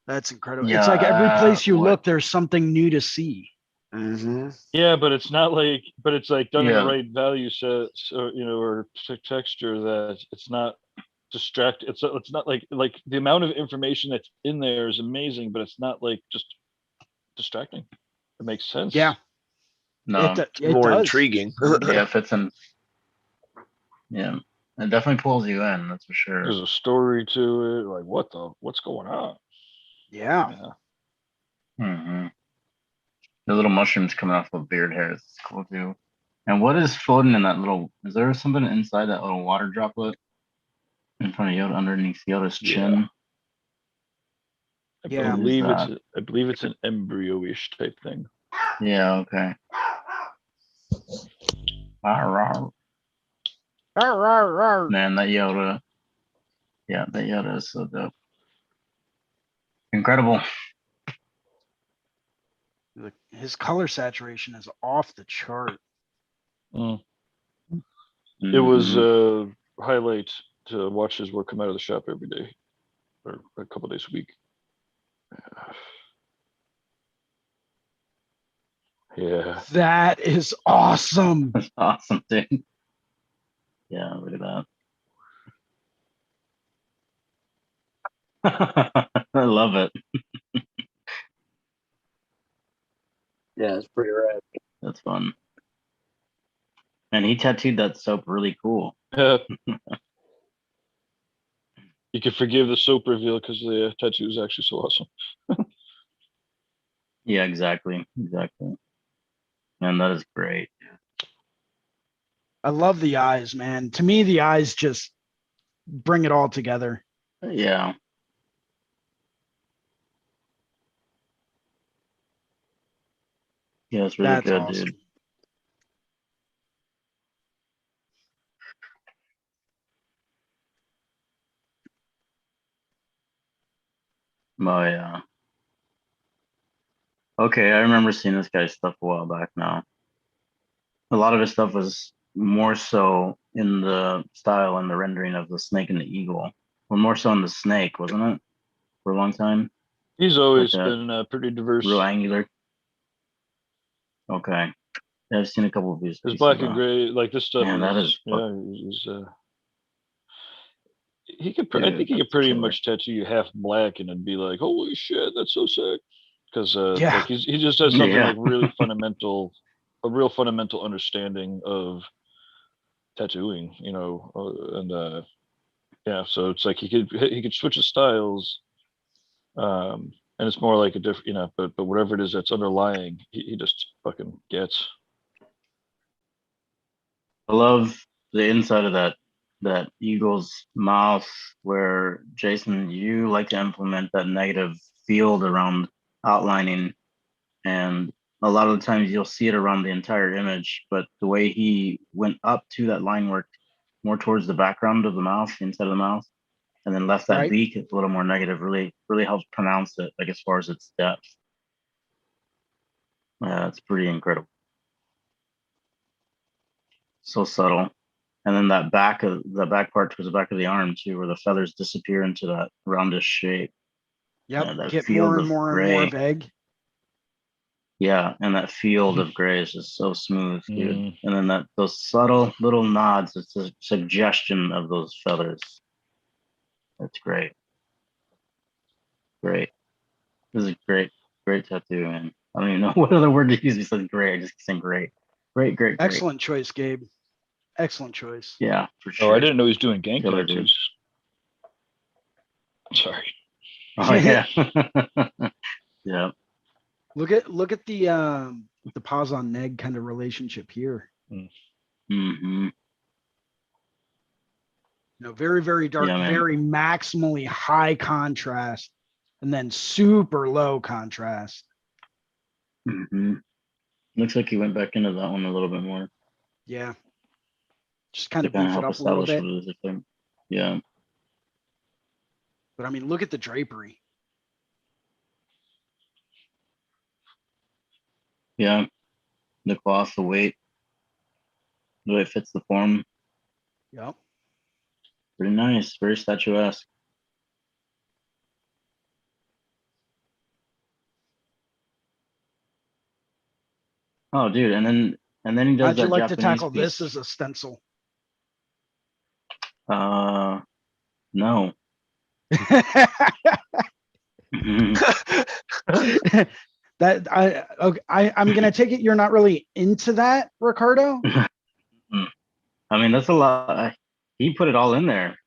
that's incredible. It's like every place you look, there's something new to see. Mm-hmm. Yeah, but it's not like, it's like done in the right value sets, or texture that it's not distract. It's not like the amount of information that's in there is amazing, but it's not like just distracting. It makes sense. Yeah. No, It More does. intriguing. yeah, it fits in. Yeah, it definitely pulls you in. That's for sure. There's a story to it. Like, what's going on? Yeah. Mm-hmm. The little mushrooms coming off of beard hairs. It's cool too. And what is floating in that little? Is there something inside that little water droplet in front of Yoda, underneath Yoda's chin? Yeah. I believe it's an embryo-ish type thing. Yeah. Okay. Rawr, rawr. Man, that Yoda. Yeah, that Yoda is so dope. Incredible. His color saturation is off the chart. Mm. Mm-hmm. It was a highlight to watch his work come out of the shop every day, or a couple days a week. Yeah. That is awesome. That's awesome, dude. Yeah, look at that. I love it. Yeah, it's pretty rad. That's fun. And he tattooed that soap really cool. You can forgive the soap reveal because the tattoo is actually so awesome. Yeah, exactly. And that is great. I love the eyes, man. To me, the eyes just bring it all together. Yeah. Yeah, it's really That's good, awesome. dude. Oh yeah. Okay, I remember seeing this guy's stuff a while back now. A lot of his stuff was more so in the style and the rendering of the snake and the eagle. Well, more so in the snake, wasn't it? For a long time. He's always Like been pretty diverse. Real angular. Okay. Yeah, I've seen a couple of these. His black and gray, like this stuff. Man, that is. Yeah, he could. Dude, I think he could that's pretty killer. much tattoo you half black and it'd be like, holy shit, that's so sick. Because Yeah. like he just has something Yeah. like really fundamental, a real fundamental understanding of tattooing, you know, and yeah, so it's like he could switch his styles, and it's more like a different, you know, but whatever it is that's underlying, he just fucking gets. I love the inside of that eagle's mouth where Jason, you like to implement that negative field around outlining, and a lot of the times you'll see it around the entire image, but the way he went up to that line work more towards the background of the mouth, inside of the mouth, and then left that Right. beak a little more negative really helps pronounce it, like as far as its depth. It's pretty incredible. So subtle. And then that back part towards the back of the arm too, where the feathers disappear into that roundish shape. Yep. That Get field more and of more gray. and more vague. Yeah, and that field of gray is just so smooth, dude. Mm. And then those subtle little nods, it's a suggestion of those feathers. That's great. Great. This is a great tattoo, man. I don't even know what other word to use besides great. I just saying great. Great. Excellent choice, Gabe. Excellent choice. Yeah, for sure. Oh, I didn't know he was doing gang Killer, dude. tattoos. Sorry. Oh yeah. Yeah. Look at the pause on neg kind of relationship here. Mm-hmm. You know, very, very dark, Yeah, man. very maximally high contrast, and then super low contrast. Mm-hmm. Looks like he went back into that one a little bit more. Yeah. Just kind To of beef it help up a little establish bit. what it is, I think. Yeah. But I mean, look at the drapery. Yeah. The cloth, the weight, the way it fits the form. Yep. Pretty nice. Very statuesque. Oh, dude, and then he does How'd you that like Japanese to tackle piece. this as a stencil? No. That okay, I'm gonna take it you're not really into that, Ricardo. I mean, that's a lot. He put it all in there.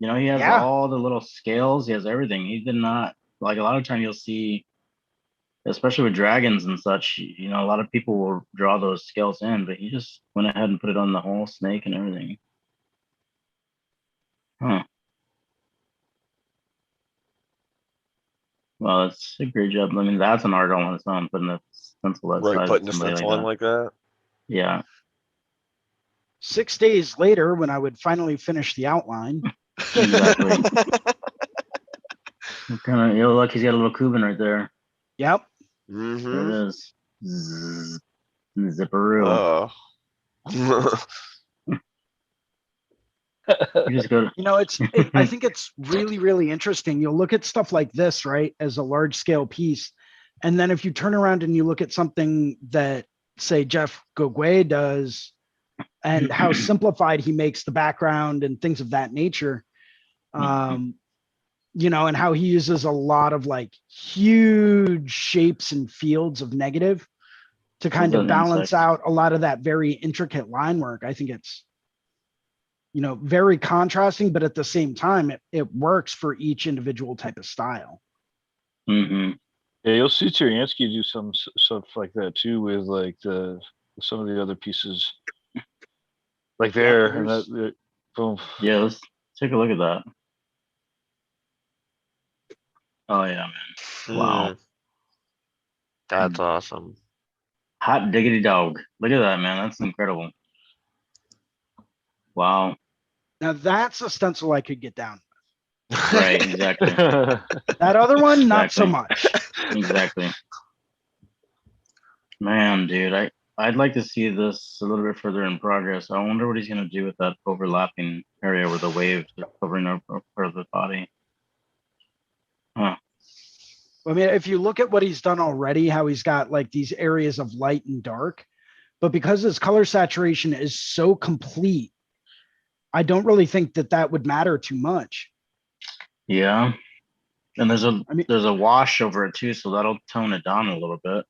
You know, he has Yeah. all the little scales. He has everything. He did not like a lot of time you'll see, especially with dragons and such. You know, a lot of people will draw those scales in, but he just went ahead and put it on the whole snake and everything. Huh. Well, it's a great job. I mean, that's an art on its own, putting the stencil that Right, size putting of the somebody stencil like on that. like that. Yeah. 6 days later, when I would finally finish the outline. Exactly. Kind of, you know, look, he's got a little Cuban right there. Yep. Mm-hmm. There it is. Zzz, zipperoo. Oh. You just go to, You know, I think it's really, really interesting. You'll look at stuff like this, right, as a large scale piece. And then if you turn around and you look at something that, say, Jeff Gogwe does and how simplified he makes the background and things of that nature, you know, and how he uses a lot of like huge shapes and fields of negative to kind of balance out a lot of that very intricate line work. I think it's, you know, very contrasting, but at the same time, it works for each individual type of style. Yeah, you'll see Turiansky do some stuff like that too with like some of the other pieces, like there and that. Boom. Yeah, let's take a look at that. Oh yeah, man! Wow, That's awesome. Hot diggity dog! Look at that, man. That's incredible. Wow. Now that's a stencil I could get down. Right, exactly. That other one, not so much. Exactly. Man, dude, I'd like to see this a little bit further in progress. I wonder what he's gonna do with that overlapping area where the waves are covering up part of the body. Huh. I mean, if you look at what he's done already, how he's got like these areas of light and dark, but because his color saturation is so complete, I don't really think that would matter too much. Yeah. And there's a wash over it too, so that'll tone it down a little bit.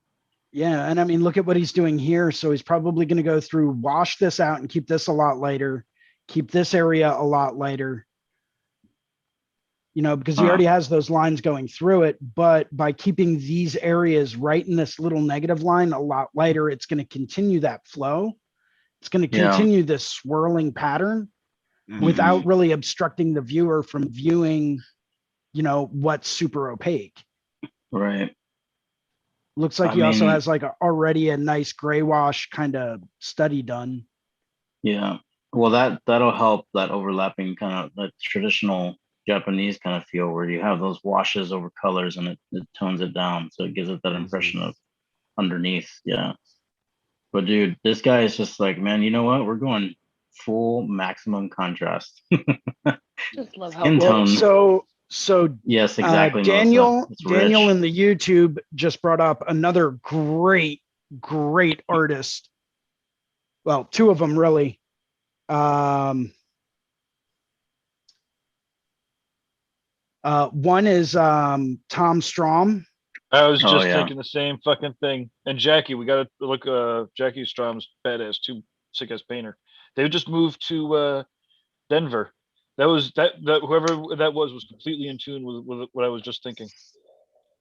Yeah, and I mean, look at what he's doing here. So he's probably going to go through, wash this out and keep this a lot lighter, keep this area a lot lighter. You know, because he already has those lines going through it, but by keeping these areas right in this little negative line a lot lighter, it's going to continue that flow. It's going to continue this swirling pattern without really obstructing the viewer from viewing, you know, what's super opaque. Right. Looks like he also has like already a nice gray wash kind of study done. Yeah. Well, that'll help that overlapping kind of that traditional Japanese kind of feel where you have those washes over colors and it tones it down. So it gives it that impression of underneath. Yeah. But dude, this guy is just like, man, you know what? We're going full maximum contrast. Just love how skin tone. So yes, exactly. Daniel in the YouTube just brought up another great artist. Well, two of them really. One is Tom Strom. I was just thinking the same fucking thing. And Jackie, we got to look. Jackie Strom's badass, too sick ass painter. They just moved to Denver. That whoever that was completely in tune with what I was just thinking.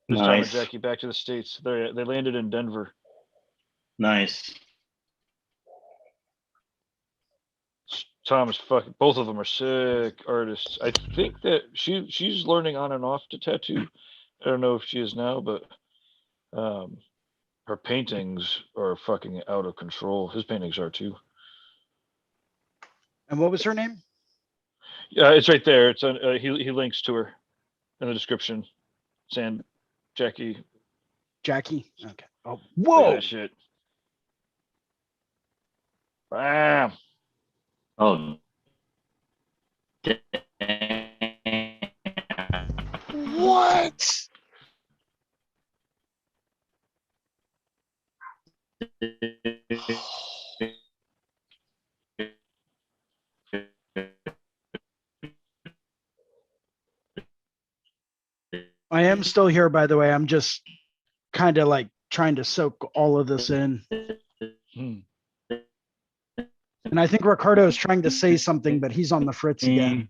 This time with Jackie back to the States. They landed in Denver. Nice. Tom's fucking. Both of them are sick artists. I think that she's learning on and off to tattoo. I don't know if she is now, but her paintings are fucking out of control. His paintings are too. And what was her name? Yeah, it's right there. It's on. He links to her in the description. Jackie. Jackie. Okay. Oh, whoa! That shit. Bam. Oh. What? I am still here, by the way. I'm just kind of like trying to soak all of this in. Hmm. And I think Ricardo is trying to say something, but he's on the fritz again.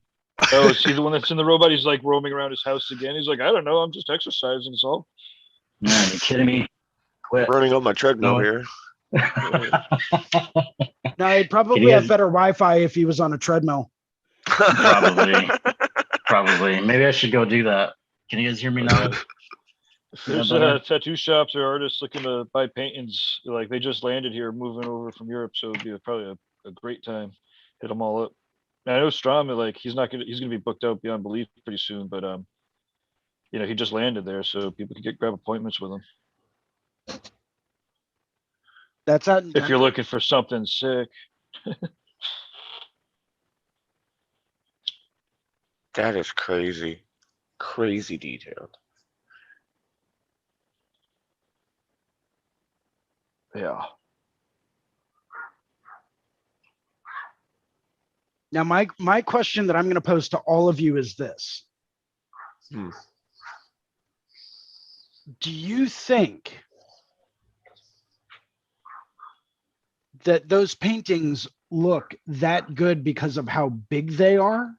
Oh, is he the one that's in the robot? He's like roaming around his house again. He's like, I don't know. I'm just exercising. It's all. Man, you kidding me? Quit. Running on my treadmill No. here. Now he'd probably He have is- better Wi-Fi if he was on a treadmill. Probably. Probably. Maybe I should go do that. Can you guys hear me now? If there's better? tattoo shops or artists looking to buy paintings, like they just landed here, moving over from Europe, so it'd be probably a great time. Hit them all up. And I know Strom, like he's gonna be booked out beyond belief pretty soon, but you know, he just landed there, so people can grab appointments with him. That's at If you're looking for something sick. That is crazy. Crazy detailed. Yeah. Now my question that I'm going to pose to all of you is this. Do you think that those paintings look that good because of how big they are?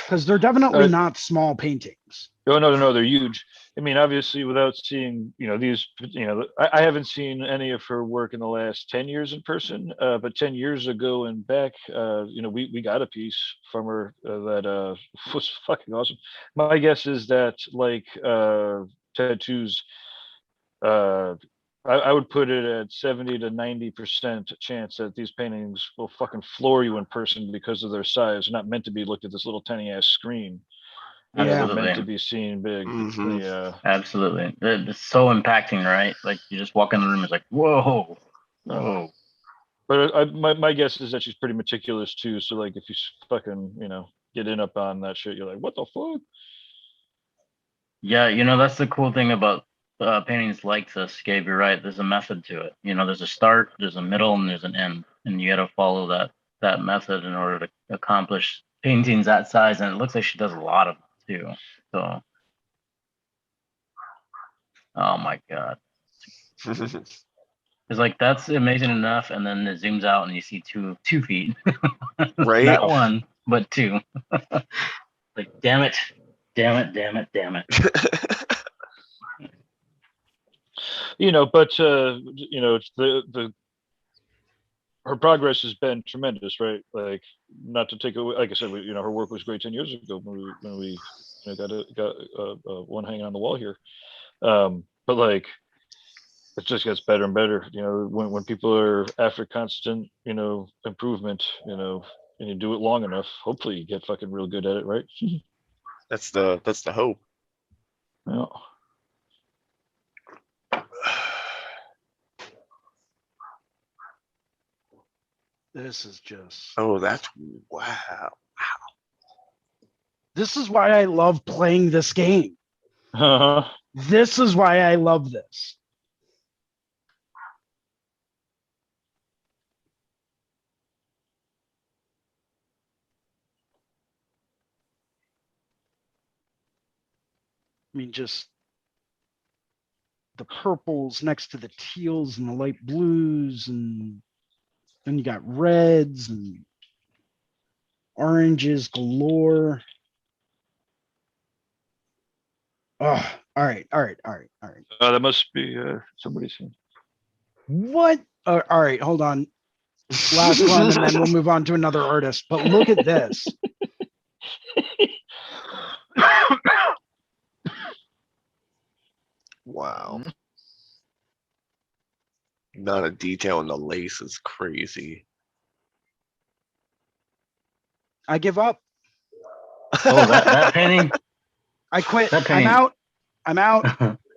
Because they're definitely not small paintings. Oh, no, they're huge. I mean, obviously, without seeing, you know, these, you know, I haven't seen any of her work in the last 10 years in person, but 10 years ago and back, you know, we got a piece from her that was fucking awesome. My guess is that, like, tattoos, I would put it at 70 to 90% chance that these paintings will fucking floor you in person because of their size. They're not meant to be looked at this little tiny ass screen. Yeah. They're meant to be seen big. Mhm. Yeah. Absolutely. It's so impacting, right? Like you just walk in the room, it's like, whoa, whoa. But my guess is that she's pretty meticulous too. So like, if you fucking, you know, get in up on that shit, you're like, what the fuck? Yeah, you know, that's the cool thing about paintings like this, Gabe. You're right. There's a method to it. You know, there's a start, there's a middle, and there's an end, and you got to follow that method in order to accomplish paintings that size. And it looks like she does a lot of it too. So, oh my god, it's like that's amazing enough, and then it zooms out and you see two feet, Right? Not one, but two. Like, damn it. You know, but you know, it's the her progress has been tremendous, right? Like, not to take away, like I said, you know, her work was great 10 years ago when we you know, got one hanging on the wall here. But like, it just gets better and better. You know, when people are after constant, you know, improvement, you know, and you do it long enough, hopefully you get fucking real good at it, right? That's the hope. Yeah. This is just. Oh, that's wow. This is why I love playing this game. Uh-huh. This is why I love this. I mean, just the purples next to the teals and the light blues, and then you got reds and oranges galore. Oh, all right. That must be somebody's seen. What? All right, hold on. Last one, and then we'll move on to another artist. But look at this. Wow. Not a detail in the lace is crazy. I give up. Oh, that painting. I quit. That painting. I'm out.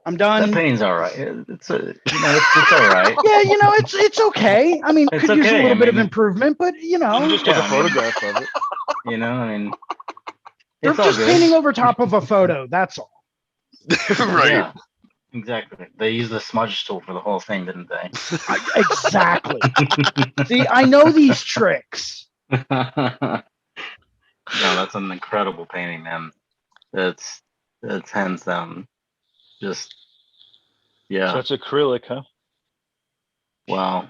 I'm done. That painting's all right. It's all right. Yeah, you know, it's okay. I mean, It's could use a okay. little I bit of mean, improvement, but you know, Just take a photograph of it. You know, I mean, they're it's all just good. painting over top of a photo. That's all. Right. Yeah, exactly. They used the smudge tool for the whole thing, didn't they? Exactly. See, I know these tricks. No, that's an incredible painting, man. It's hands down just So that's acrylic, huh? Wow.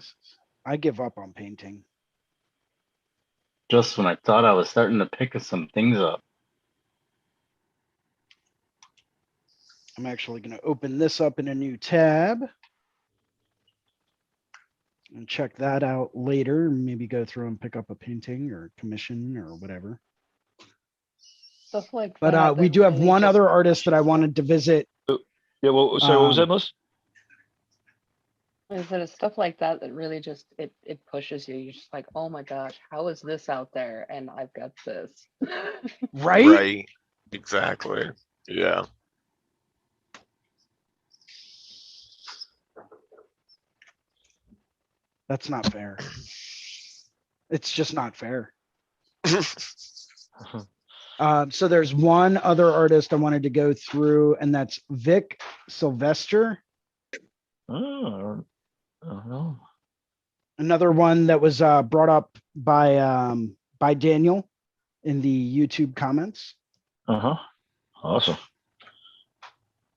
I give up on painting. Just when I thought I was starting to pick some things up. I'm actually going to open this up in a new tab and check that out later. Maybe go through and pick up a painting or commission or whatever. Stuff like But that. we that do have really one just other artist that I pushes you. wanted to visit. Yeah. Well, sorry, what was that, Melissa? I said it's stuff like that that really just it pushes you. You're just like, oh my gosh, how is this out there? And I've got this. Right? Right. Exactly. Yeah. That's not fair. It's just not fair. So there's one other artist I wanted to go through, and that's Vic Sylvester. Oh, I don't know. Another one that was brought up by Daniel in the YouTube comments. Awesome.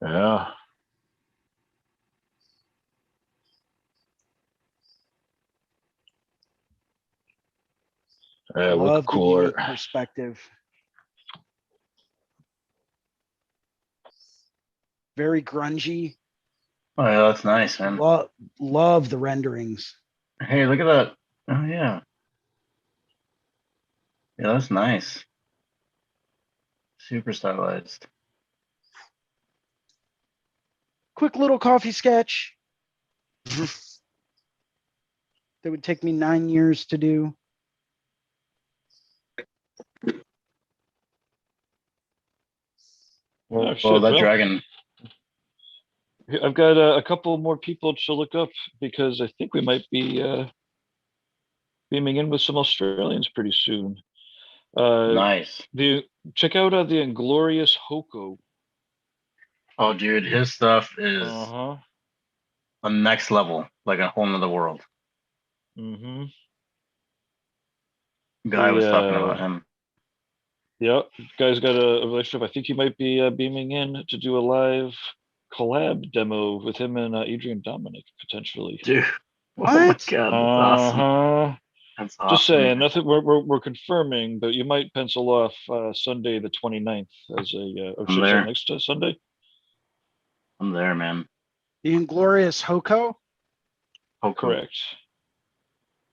Yeah. Yeah, Love look the cool unique art. perspective. Very grungy. Oh yeah, that's nice, man. Love the renderings. Hey, look at that. Oh yeah. Yeah, that's nice. Super stylized. Quick little coffee sketch. That would take me 9 years to do. Oh, Oh, shit, that well, dragon. I've got a couple more people to look up because I think we might be beaming in with some Australians pretty soon. Nice. Check out the Inglorious Hoko. Oh, dude, his stuff is the next level, like a whole nother world. Mm-hmm. Guy was talking about him. Yeah, guy's got a relationship. I think he might be beaming in to do a live collab demo with him and Adrian Dominic potentially. Dude, what? Oh my god, that's awesome. That's awesome. Just saying, nothing. We're confirming, but you might pencil off Sunday the 29th as a. I'm there. Next Sunday. I'm there, man. The Inglorious Hoko. Hoko. Correct.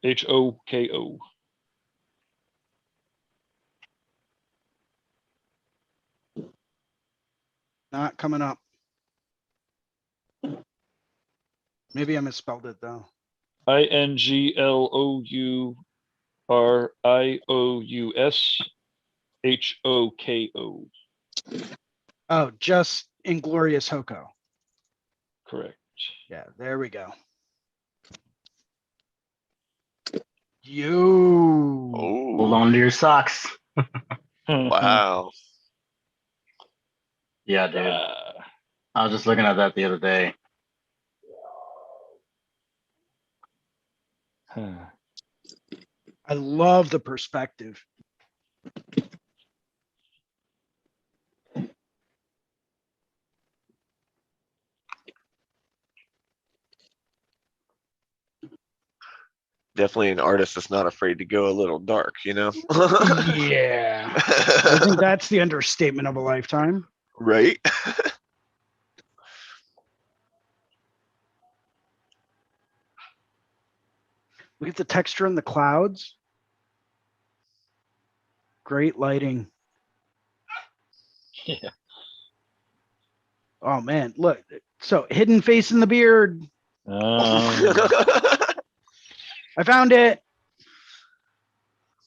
HOKO. Not coming up. Maybe I misspelled it though. INGLOURIOUSHOKO. Oh, just Inglorious Hoko. Correct. Yeah, there we go. You. Hold on to your socks. Wow. Yeah, dude. I was just looking at that the other day. I love the perspective. Definitely an artist that's not afraid to go a little dark, you know? Yeah. I think that's the understatement of a lifetime. Right? Look at the texture in the clouds. Great lighting. Yeah. Oh man, look. So hidden face in the beard. I found it.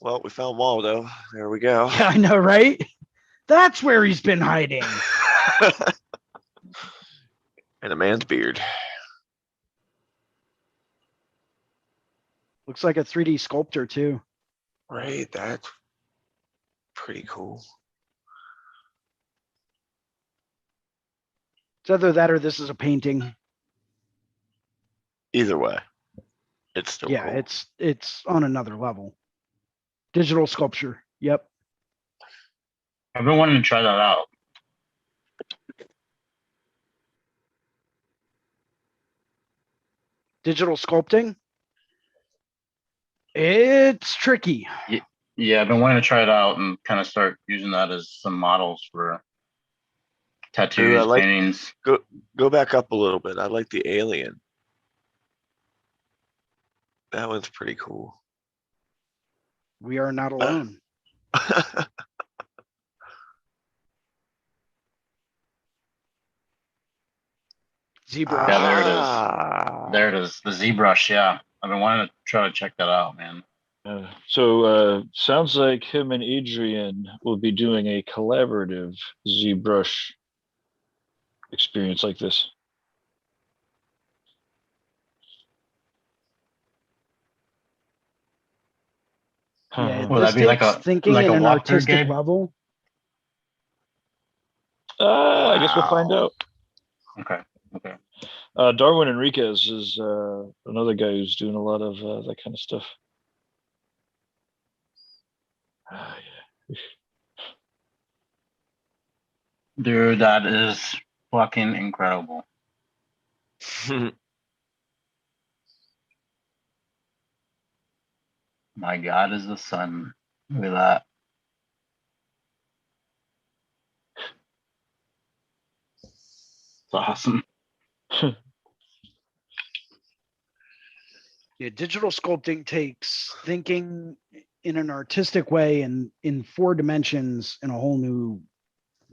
Well, we found Waldo. There we go. Yeah, I know, right? That's where he's been hiding. And a man's beard. Looks like a 3D sculptor too. Right, that's pretty cool. It's either that or this is a painting. Either way, it's still Yeah, cool. it's on another level. Digital sculpture. Yep. I've been wanting to try that out. Digital sculpting. It's tricky. Yeah, I've been wanting to try it out and kind of start using that as some models for tattoos, paintings. Go back up a little bit. I like the alien. That one's pretty cool. We are not alone. ZBrush. Yeah, there it is. There it is. The ZBrush. Yeah, I've been wanting to try to check that out, man. So sounds like him and Adrian will be doing a collaborative ZBrush experience like this. Yeah, Will this that be like takes a thinking like at a an walkthrough, artistic Gabe? level. I guess we'll find out. Okay. Darwin Enriquez is another guy who's doing a lot of that kind of stuff. Yeah. Dude, that is fucking incredible. My God is the sun. Look at that. It's awesome. Yeah, digital sculpting takes thinking in an artistic way and in 4 dimensions in a whole new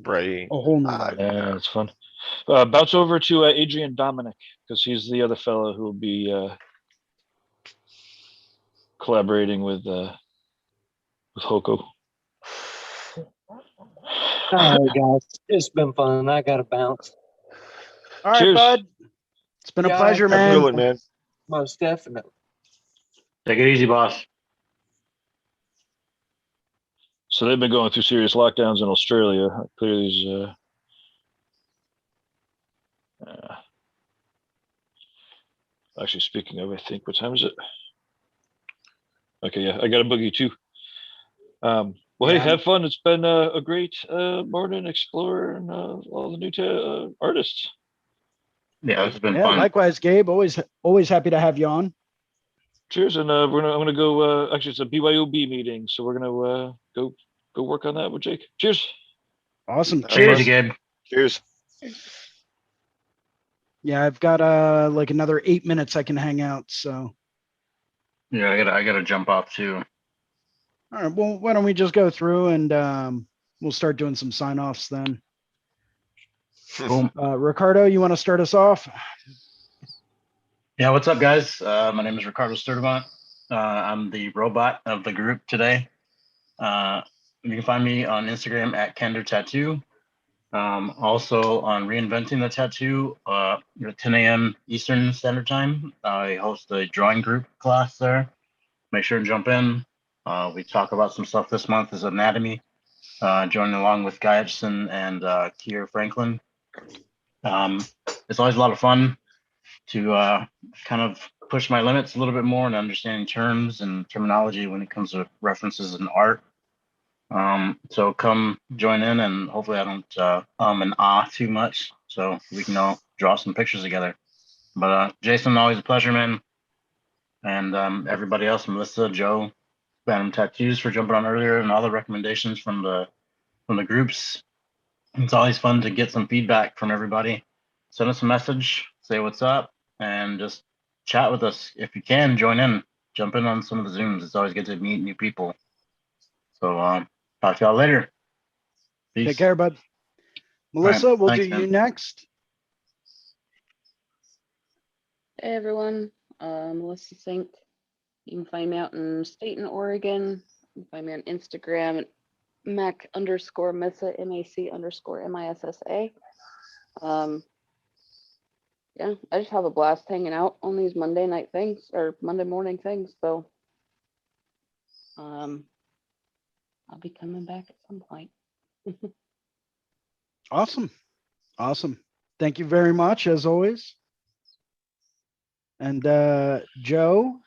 Right. level. Yeah, it's fun. Bounce over to Adrian Dominic, because he's the other fellow who will be collaborating with Hoko. All right, guys, it's been fun. I gotta bounce. All right, Cheers. bud. It's been a pleasure, Have a man. good one, man. Most definitely. Take it easy, boss. So they've been going through serious lockdowns in Australia. Clearly, actually, speaking of, I think, what time is it? Okay, yeah, I got a boogie too. Well, Yeah. hey, have fun. It's been a great morning exploring all the new artists. Yeah, it's been Yeah, fun. likewise, Gabe. Always happy to have you on. Cheers, and I'm gonna go. Actually, it's a BYOB meeting, so we're gonna go work on that with Jake. Cheers. Awesome. Take it Cheers. easy, Gabe. Cheers. Yeah, I've got like another 8 minutes I can hang out. So Yeah, I gotta jump off too. all right, well, why don't we just go through and we'll start doing some sign-offs then. Cool. Ricardo, you want to start us off? Yeah, what's up, guys? My name is Ricardo Sturdivant. I'm the robot of the group today. You can find me on Instagram at Kender Tattoo. Also on Reinventing the Tattoo at 10 a.m. Eastern Standard Time. I host a drawing group class there. Make sure and jump in. We talk about some stuff this month is anatomy. Joining along with Guy Etchison and Kier Franklin. It's always a lot of fun to kind of push my limits a little bit more and understanding terms and terminology when it comes to references in art. So come join in, and hopefully I don't and ah too much, so we can all draw some pictures together. But Jason, always a pleasure, man. And everybody else, Melissa, Joe, Phantom Tattoos for jumping on earlier, and all the recommendations from the groups. It's always fun to get some feedback from everybody. Send us a message, say what's up, and just chat with us. If you can, join in, jump in on some of the Zooms. It's always good to meet new people. So talk to y'all later. Peace. Take care, bud. Melissa, right, we'll thanks, do man. you next. Hey everyone, Melissa Sink. You can find me out in Staten, Oregon. You can find me on Instagram at Mac_Missa, MAC_MISSA. Yeah, I just have a blast hanging out on these Monday night things or Monday morning things. So I'll be coming back at some point. Awesome. Thank you very much, as always. And Joe.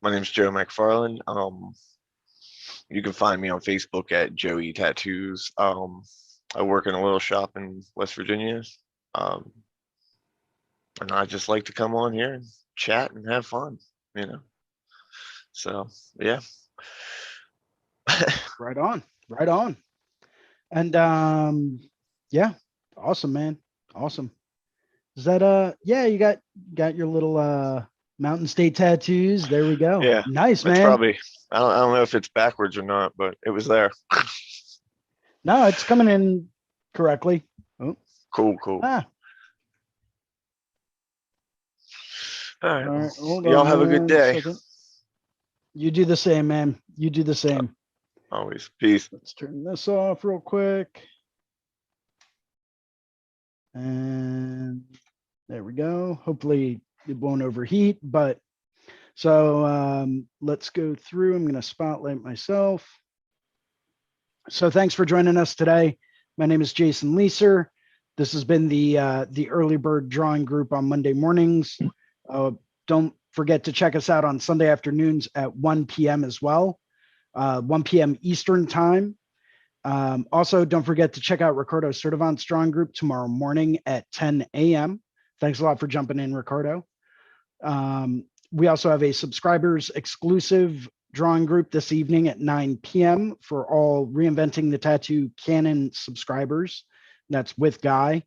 My name's Joe McFarland. You can find me on Facebook at Joey Tattoos. I work in a little shop in West Virginia. and I just like to come on here and chat and have fun, So yeah. Right on. Right on. And yeah, awesome, man. Awesome. Is that yeah, you got your little Mountain State tattoos. There we go. Yeah, Nice, that's man. probably, I don't know if it's backwards or not, but it was there. No, it's coming in correctly. Oh, Cool. ah, All right. all right. Hold Y'all on have a good day. second. You do the same, man. You do the same. Always. Peace. Let's turn this off real quick. And there we go. Hopefully it won't overheat, but so let's go through. I'm going to spotlight myself. So thanks for joining us today. My name is Jason Leeser. This has been the Early Bird Drawing Group on Monday mornings. Don't forget to check us out on Sunday afternoons at 1 p.m. as well, 1 p.m. Eastern time. Also, don't forget to check out Ricardo Sertivant's drawing group tomorrow morning at 10 a.m. Thanks a lot for jumping in, Ricardo. We also have a subscribers exclusive drawing group this evening at 9 p.m. for all Reinventing the Tattoo Canon subscribers. That's with Guy.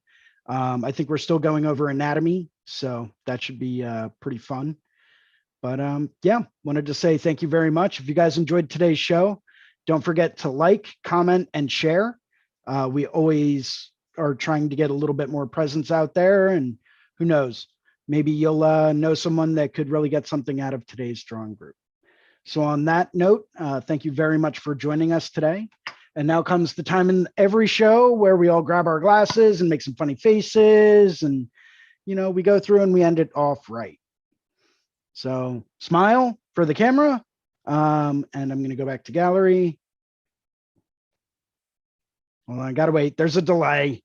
I think we're still going over anatomy, so that should be pretty fun. But yeah, wanted to say thank you very much. If you guys enjoyed today's show, don't forget to like, comment, and share. We always are trying to get a little bit more presence out there, and who knows, maybe you'll know someone that could really get something out of today's drawing group. So on that note, thank you very much for joining us today. And now comes the time in every show where we all grab our glasses and make some funny faces, and we go through and we end it off right. So smile for the camera. And I'm going to go back to gallery. Hold on, I gotta wait. There's a delay.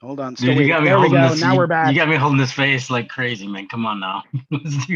Hold on. Dude, you got me there we holding go. this. Now we're back. You got me holding this face like crazy, man. Come on now. Let's do